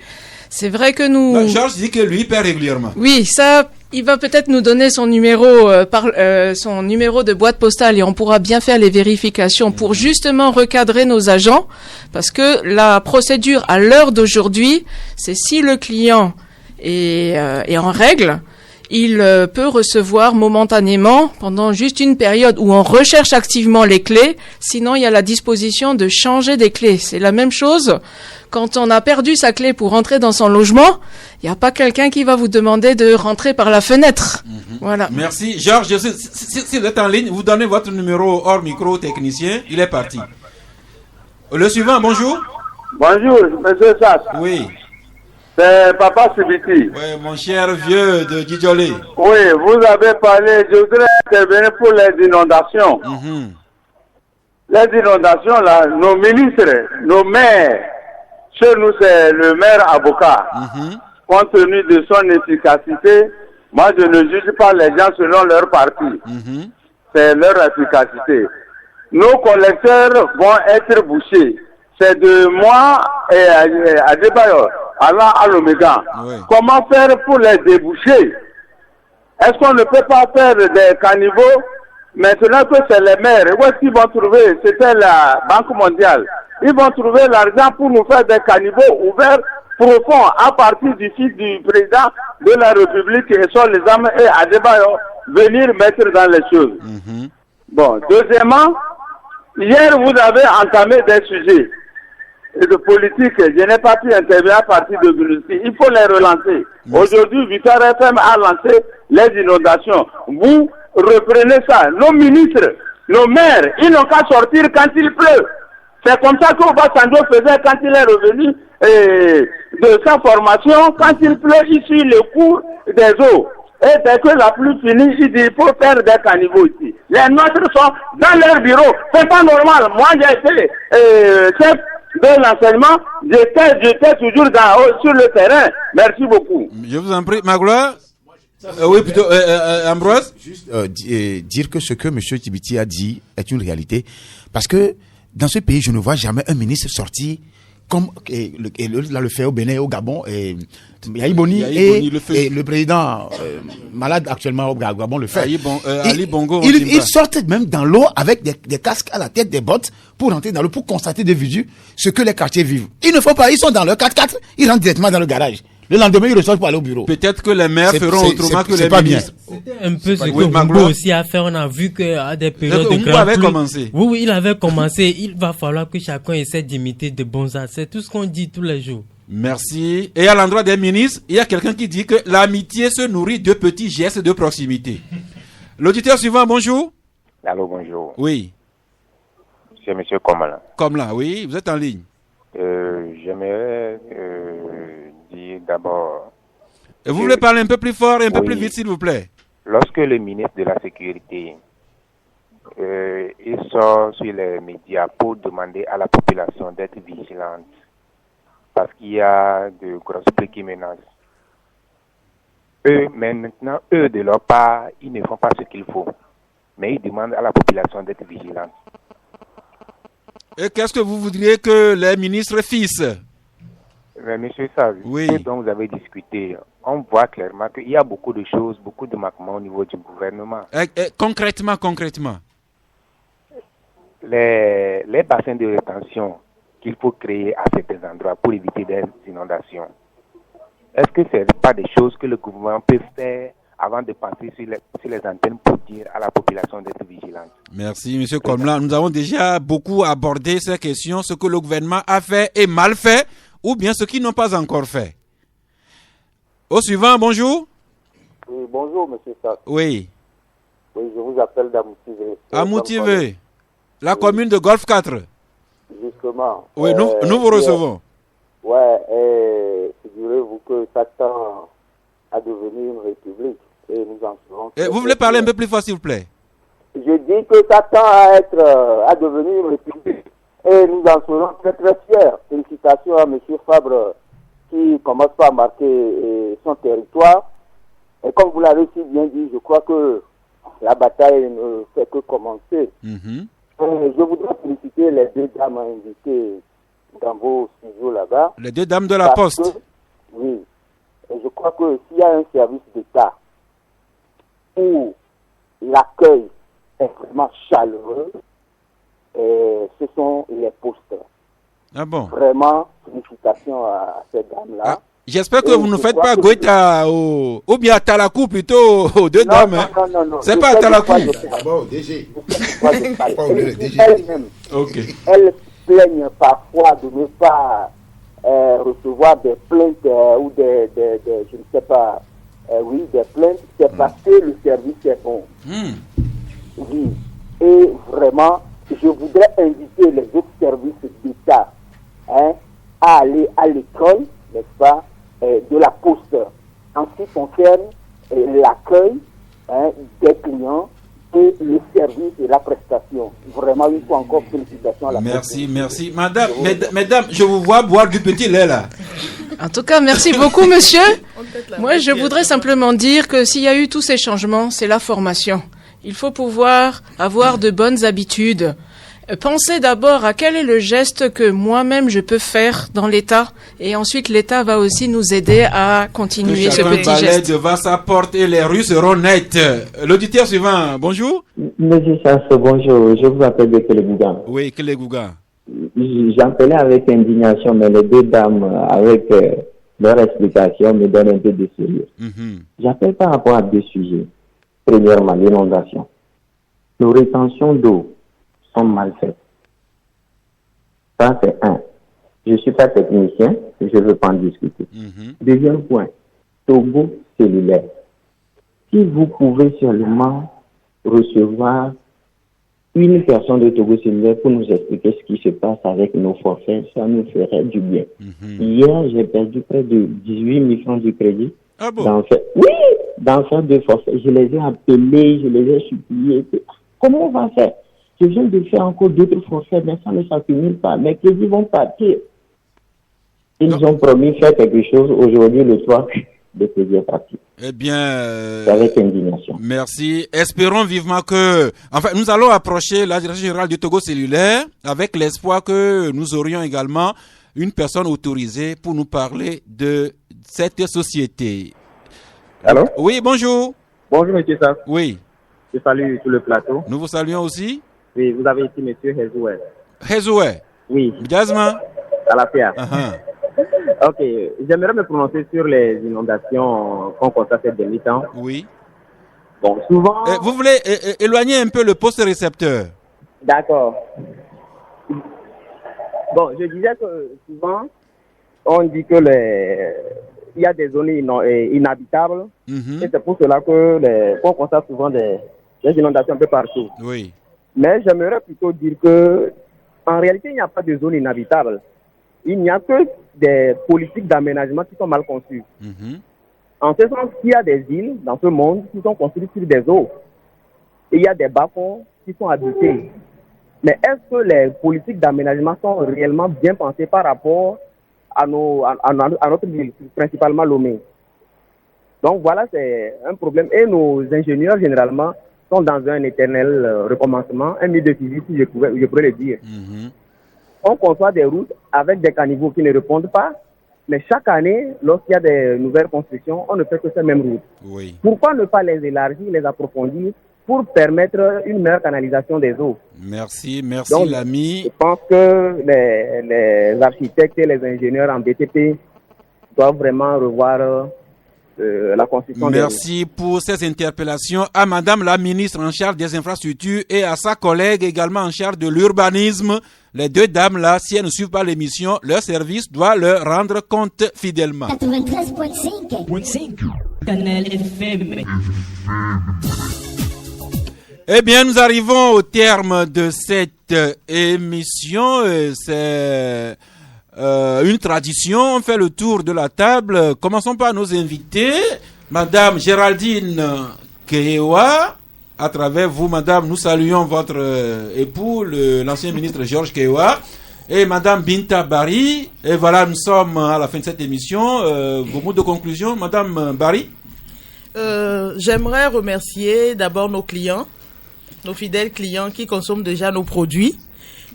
C'est vrai que nous... Non, Georges dit que lui paie régulièrement. Oui, ça, il va peut-être nous donner son numéro son numéro de boîte postale, et on pourra bien faire les vérifications pour justement recadrer nos agents, parce que la procédure à l'heure d'aujourd'hui, c'est si le client est en règle, il peut recevoir momentanément, pendant juste une période où on recherche activement les clés, sinon il y a la disposition de changer des clés. C'est la même chose quand on a perdu sa clé pour rentrer dans son logement, il n'y a pas quelqu'un qui va vous demander de rentrer par la fenêtre. Voilà. Merci. Georges, si vous êtes en ligne, vous donnez votre numéro hors micro technicien, il est parti. Le suivant, bonjour. Bonjour, monsieur Sass. Oui. C'est Papa Sibiti. Oui, mon cher vieux de Djidjolé. Oui, vous avez parlé, je voudrais intervenir pour les inondations. Les inondations, là, nos ministres, nos maires, chez nous, c'est le maire avocat. Compte tenu de son efficacité, moi, je ne juge pas les gens selon leur parti. C'est leur efficacité. Nos collecteurs vont être bouchés. C'est de moi et à Debayor, allant à l'Oméga. Comment faire pour les déboucher? Est-ce qu'on ne peut pas faire des caniveaux? Maintenant que c'est les maires, où est-ce qu'ils vont trouver? C'était la Banque mondiale. Ils vont trouver l'argent pour nous faire des caniveaux ouverts profonds à partir du fils du président de la République et sur les armes et à Debayor venir mettre dans les choses. Bon, deuxièmement, hier vous avez entamé des sujets de politique. Je n'ai pas pu intervenir à partir de Goulousti. Il faut les relancer. Aujourd'hui, Victor FM a lancé les inondations. Vous reprenez ça. Nos ministres, nos maires, ils n'ont qu'à sortir quand il pleut. C'est comme ça qu'Obasanjo faisait quand il est revenu de sa formation. Quand il pleut, il suit le cours des eaux. Et dès que la pluie finit, il dit il faut faire des caniveaux ici. Les nôtres sont dans leur bureau. C'est pas normal. Moi, j'ai été chef de l'enseignement. J'étais toujours sur le terrain. Merci beaucoup. Je vous en prie. Magloire? Oui, plutôt, Ambroise. Juste dire que ce que M. Djibiti a dit est une réalité. Parce que dans ce pays, je ne vois jamais un ministre sorti comme le fait au Bénin, au Gabon, Yahi Boni et le président malade actuellement au Gabon le fait. Ali Bongo. Ils sortent même dans l'eau avec des casques à la tête, des bottes, pour rentrer dans l'eau, pour constater de visu ce que les quartiers vivent. Ils ne font pas, ils sont dans leur 4x4, ils rentrent directement dans le garage. Le lendemain, ils ressortent pour aller au bureau. Peut-être que les maires feront autrement que les ministres. C'était un peu ce que Humbo aussi a fait. On a vu qu'à des périodes de grande pluie... commencé. Oui, il avait commencé. Il va falloir que chacun essaie d'imiter de bons actes. C'est tout ce qu'on dit tous les jours. Merci. Et à l'endroit des ministres, il y a quelqu'un qui dit que l'amitié se nourrit de petits gestes de proximité. L'auditeur suivant, bonjour. Allô, bonjour. Oui. C'est monsieur Komala. Komala, oui, vous êtes en ligne. J'aimerais dire d'abord... Vous voulez parler un peu plus fort et un peu plus vite, s'il vous plaît? Lorsque le ministre de la Sécurité il sort sur les médias pour demander à la population d'être vigilante parce qu'il y a de grosses pluies qui menacent. Mais maintenant, de leur part, ils ne font pas ce qu'il faut. Mais ils demandent à la population d'être vigilante. Et qu'est-ce que vous voudriez que les ministres fissent? Mais monsieur Sav, ce dont vous avez discuté, on voit clairement qu'il y a beaucoup de choses, beaucoup de manquements au niveau du gouvernement. Concrètement. Les bassins de rétention qu'il faut créer à certains endroits pour éviter des inondations. Est-ce que ce n'est pas des choses que le gouvernement peut faire avant de passer sur les antennes pour dire à la population d'être vigilante? Merci, M. Komla. Nous avons déjà beaucoup abordé ces questions, ce que le gouvernement a fait et mal fait, ou bien ce qu'ils n'ont pas encore fait. Au suivant, bonjour. Oui, bonjour, M. Sass. Oui. Oui, je vous appelle d'Amoutivé. Amoutivé, la commune de Golfe 4. Justement. Oui, nous vous recevons. Ouais, figurez-vous que ça tend à devenir une république et nous en serons. Vous voulez parler un peu plus fort, s'il vous plaît? Je dis que ça tend à devenir une république et nous en serons très très fiers. Félicitations à M. Fabre qui commence par marquer son territoire. Et comme vous l'avez si bien dit, je crois que la bataille ne fait que commencer. Je voudrais féliciter les deux dames invitées dans vos studios là-bas. Les deux dames de la Poste. Oui. Et je crois que s'il y a un service d'État où l'accueil est vraiment chaleureux, ce sont les postes. Ah bon? Vraiment, félicitations à ces dames-là. J'espère que vous ne faites pas Goïta ou bien à Talakou plutôt aux deux dames. Non. C'est pas à Talakou. D'abord, DG. Elles-mêmes, elles plaignent parfois de ne pas recevoir des plaintes ou des je ne sais pas, des plaintes. C'est parce que le service est bon. Oui. Et vraiment, je voudrais inviter les autres services d'État à aller à l'école, n'est-ce pas, de la Poste en ce qui concerne l'accueil des clients et le service et la prestation. Vraiment, une fois encore, félicitations à la Poste. Merci. Mesdames, je vous vois boire du petit lait là. En tout cas, merci beaucoup, monsieur. Moi, je voudrais simplement dire que s'il y a eu tous ces changements, c'est la formation. Il faut pouvoir avoir de bonnes habitudes. Pensez d'abord à quel est le geste que moi-même je peux faire dans l'État, et ensuite l'État va aussi nous aider à continuer ce petit geste. Devant sa porte et les rues seront nettes. L'auditeur suivant, bonjour. Monsieur Sass, bonjour. Je vous appelle de Kélegouga. Oui, Kélegouga. J'appelais avec indignation, mais les deux dames, avec leur explication, me donnent un peu de sérieux. J'appelle par rapport à deux sujets. Premièrement, l'inondation. Nos rétentions d'eau sont mal faites. Ça, c'est un. Je ne suis pas technicien, je ne veux pas en discuter. Deuxième point, Togo cellulaire. Si vous pouvez seulement recevoir une personne de Togo cellulaire pour nous expliquer ce qui se passe avec nos forfaits, ça nous ferait du bien. Hier, j'ai perdu près de 18 000 francs du crédit. Ah bon? Dans le de forfait. Je les ai appelés, je les ai suppliés. Comment on va faire? Je viens de faire encore d'autres forfaits, mais ça ne s'accumule pas. Mes crédits vont partir. Ils ont promis de faire quelque chose aujourd'hui, le 3 de plusieurs parties. Eh bien, avec indignation. Merci. Espérons vivement que, enfin, nous allons approcher la direction générale du Togo cellulaire avec l'espoir que nous aurions également une personne autorisée pour nous parler de cette société. Allô? Oui, bonjour. Bonjour, monsieur Sass. Oui. Je salue tout le plateau. Nous vous saluons aussi. Oui, vous avez ici monsieur Hezoué. Hezoué. Oui. Jasmin. À la pierre. Ok, j'aimerais me prononcer sur les inondations qu'on constate ces derniers temps. Oui. Bon, souvent... vous voulez éloigner un peu le poste récepteur? D'accord. Bon, je disais que souvent, on dit que il y a des zones inhabitables. Et c'est pour cela qu'on constate souvent des inondations un peu partout. Oui. Mais j'aimerais plutôt dire que, en réalité, il n'y a pas de zone inhabitable. Il n'y a que des politiques d'aménagement qui sont mal conçues. En ce sens qu'il y a des îles dans ce monde qui sont construites sur des eaux. Et il y a des bas-fonds qui sont habités. Mais est-ce que les politiques d'aménagement sont réellement bien pensées par rapport à notre ville, principalement Lomé? Donc voilà, c'est un problème. Et nos ingénieurs, généralement, sont dans un éternel recommencement, un mythe de physique, si je pourrais le dire. On conçoit des routes avec des caniveaux qui ne répondent pas, mais chaque année, lorsqu'il y a des nouvelles constructions, on ne fait que ces mêmes routes. Oui. Pourquoi ne pas les élargir, les approfondir pour permettre une meilleure canalisation des eaux? Merci l'ami. Je pense que les architectes et les ingénieurs en BTP doivent vraiment revoir la construction. Merci pour ces interpellations à Madame la ministre en charge des infrastructures et à sa collègue également en charge de l'urbanisme. Les deux dames là, si elles ne suivent pas l'émission, leur service doit leur rendre compte fidèlement. 93.5 Canal FM. Eh bien, nous arrivons au terme de cette émission. C'est une tradition. On fait le tour de la table. Commençons par nos invités. Madame Géraldine Kewa. À travers vous, madame, nous saluons votre époux, l'ancien ministre Georges Kewa, et madame Binta Bari. Et voilà, nous sommes à la fin de cette émission. Vos mots de conclusion, madame Bari? J'aimerais remercier d'abord nos clients, nos fidèles clients qui consomment déjà nos produits,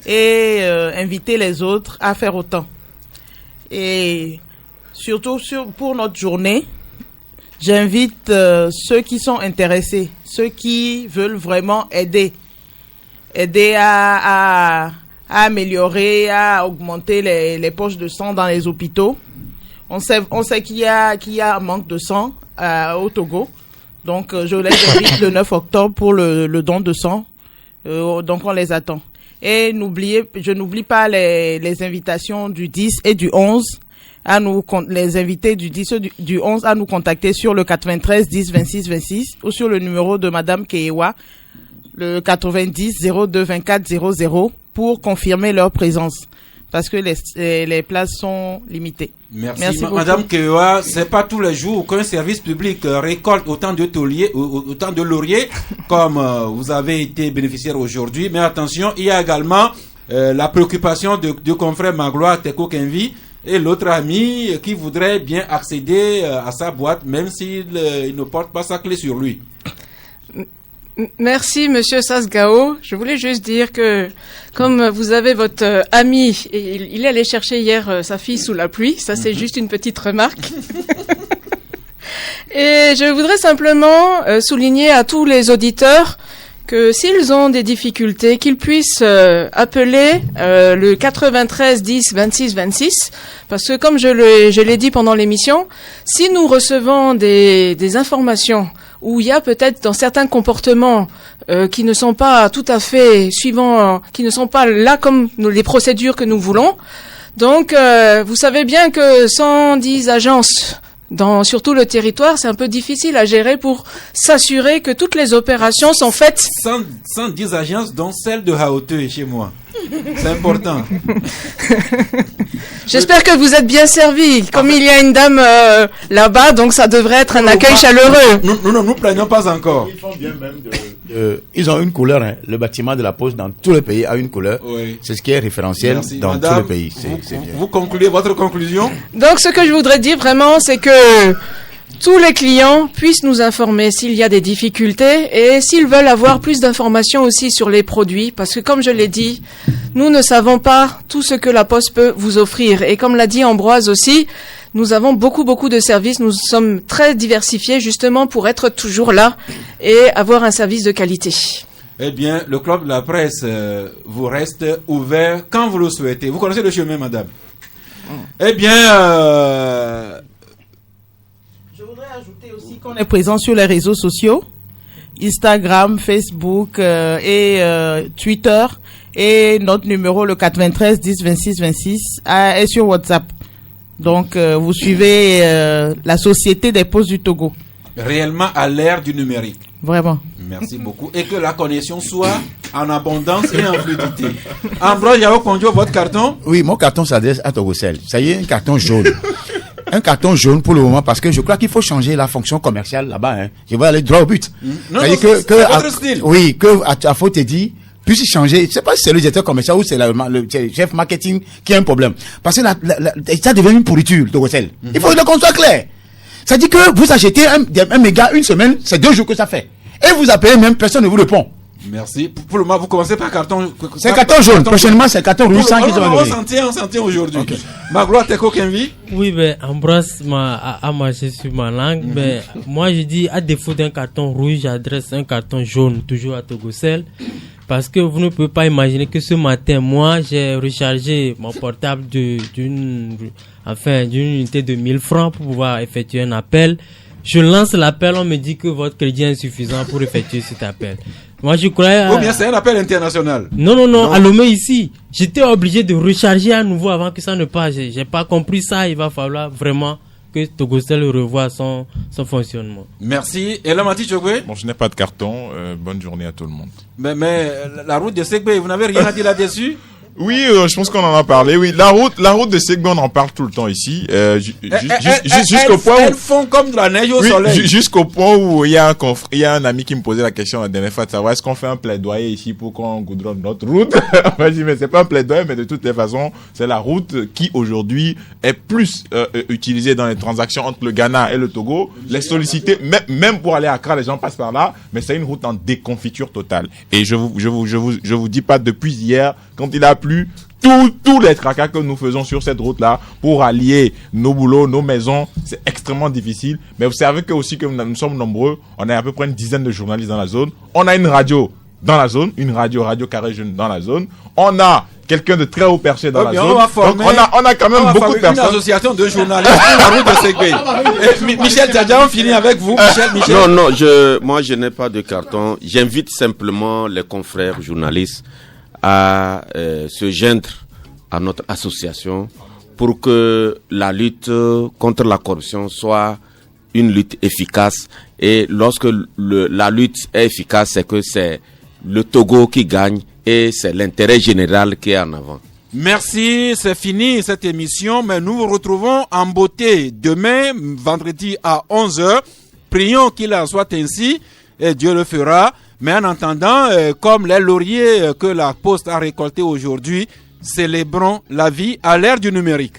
et inviter les autres à faire autant. Et surtout pour notre journée, j'invite ceux qui sont intéressés, ceux qui veulent vraiment aider à améliorer, à augmenter les poches de sang dans les hôpitaux. On sait qu'il y a un manque de sang au Togo. Donc, je les invite le 9 octobre pour le don de sang. Donc, on les attend. Et je n'oublie pas les invitations du 10 et du 11. Les invités du 10 et du 11 à nous contacter sur le 93 10 26 26 ou sur le numéro de Madame Kewa, le 90 02 24 00, pour confirmer leur présence, parce que les places sont limitées. Merci Madame Kewa. C'est pas tous les jours qu'un service public récolte autant de lauriers comme vous avez été bénéficiaire aujourd'hui. Mais attention, il y a également la préoccupation de confrère Magloire Teko Kenvi et l'autre ami qui voudrait bien accéder à sa boîte, même s'il ne porte pas sa clé sur lui. Merci Monsieur Sasgao. Je voulais juste dire que comme vous avez votre ami, et il est allé chercher hier sa fille sous la pluie, ça c'est juste une petite remarque. Et je voudrais simplement souligner à tous les auditeurs que s'ils ont des difficultés, qu'ils puissent appeler le 93 10 26 26, parce que comme je l'ai dit pendant l'émission, si nous recevons des informations où il y a peut-être dans certains comportements qui ne sont pas tout à fait suivants, qui ne sont pas là comme les procédures que nous voulons, donc vous savez bien que 110 agences sur tout le territoire, c'est un peu difficile à gérer pour s'assurer que toutes les opérations sont faites. 110 agences, dont celle de Haoteux chez moi. C'est important. J'espère que vous êtes bien servis. Comme il y a une dame là-bas, donc ça devrait être un accueil chaleureux. Nous plaignons pas encore. Ils font bien même ils ont une couleur. Hein. Le bâtiment de la Poste dans tout le pays a une couleur. Oui. C'est ce qui est référentiel. Merci, dans madame, tout le pays. Vous concluez votre conclusion? Donc ce que je voudrais dire vraiment, c'est que tous les clients puissent nous informer s'il y a des difficultés et s'ils veulent avoir plus d'informations aussi sur les produits, parce que comme je l'ai dit, nous ne savons pas tout ce que la Poste peut vous offrir. Et comme l'a dit Ambroise aussi, nous avons beaucoup de services, nous sommes très diversifiés justement pour être toujours là et avoir un service de qualité. Eh bien, le Club de la Presse vous reste ouvert quand vous le souhaitez. Vous connaissez le chemin, madame? Eh bien... Je voudrais ajouter aussi qu'on est présent sur les réseaux sociaux, Instagram, Facebook et Twitter, et notre numéro, le 93 10 26 26, est sur WhatsApp. Donc, vous suivez la Société des Postes du Togo. Réellement à l'ère du numérique. Vraiment. Merci beaucoup. Et que la connexion soit en abondance et en fluidité. Ambroise Yao Kondjo, votre carton? Oui, mon carton s'adresse à Togocel. Ça y est, un carton jaune. Un carton jaune pour le moment, parce que je crois qu'il faut changer la fonction commerciale là-bas. Hein. Je vais aller droit au but. Non, c'est votre style. Oui, que à faut te dire, puisse changer. Je sais pas si c'est le directeur commercial ou c'est le chef marketing qui a un problème. Parce que ça devient une pourriture, Togocel. Il faut que qu'on soit clair. Ça dit que vous achetez un méga une semaine, c'est 2 jours que ça fait. Et vous appelez même, personne ne vous répond. Merci. Pour le moment, vous commencez par carton. C'est carton jaune. Prochainement, c'est carton rouge sans qu'ils on s'en tient aujourd'hui. Okay. Magloire, t'es coquin vie? Oui, mais Ambroise a marché sur ma langue. Mais moi, je dis, à défaut d'un carton rouge, j'adresse un carton jaune toujours à Togocel. Parce que vous ne pouvez pas imaginer que ce matin, moi, j'ai rechargé mon portable d'une unité de 1000 francs pour pouvoir effectuer un appel. Je lance l'appel, on me dit que votre crédit est insuffisant pour effectuer cet appel. Moi, je croyais... Ou bien c'est un appel international. Non, à Lomé ici. J'étais obligé de recharger à nouveau avant que ça ne passe. J'ai pas compris ça. Il va falloir vraiment que Togocel revoie son fonctionnement. Merci. Et là, Mati Chogwe? Bon, je n'ai pas de carton. Bonne journée à tout le monde. Mais la route de Segbe, vous n'avez rien à dire là-dessus? Oui, je pense qu'on en a parlé. Oui, la route de Segbe, on en parle tout le temps ici. Jusqu'au point où elles font comme de la neige au soleil. Jusqu'au point où il y a un ami qui me posait la question la dernière fois de savoir est-ce qu'on fait un plaidoyer ici pour qu'on goudronne notre route. On m'a dit mais c'est pas un plaidoyer, mais de toutes les façons, c'est la route qui aujourd'hui est plus utilisée dans les transactions entre le Ghana et le Togo. Les solliciter, même pour aller à Accra, les gens passent par là, mais c'est une route en déconfiture totale. Et je vous dis pas depuis hier, quand il a plu, tous les tracas que nous faisons sur cette route-là pour allier nos boulots, nos maisons, c'est extrêmement difficile. Mais vous savez que aussi que nous sommes nombreux, on a à peu près une dizaine de journalistes dans la zone. On a une radio dans la zone, Radio Carré Jeune dans la zone. On a quelqu'un de très haut perché dans la zone. Donc on a quand même beaucoup de personnes. Une association de journalistes sur la route de Segbe. Michel Tadja, on finit avec vous. Michel. Non, moi je n'ai pas de carton. J'invite simplement les confrères journalistes à se joindre à notre association pour que la lutte contre la corruption soit une lutte efficace. Et lorsque la lutte est efficace, c'est que c'est le Togo qui gagne et c'est l'intérêt général qui est en avant. Merci, c'est fini cette émission, mais nous vous retrouvons en beauté demain, vendredi à 11h. Prions qu'il en soit ainsi et Dieu le fera. Mais en attendant, comme les lauriers que la Poste a récoltés aujourd'hui, célébrons la vie à l'ère du numérique.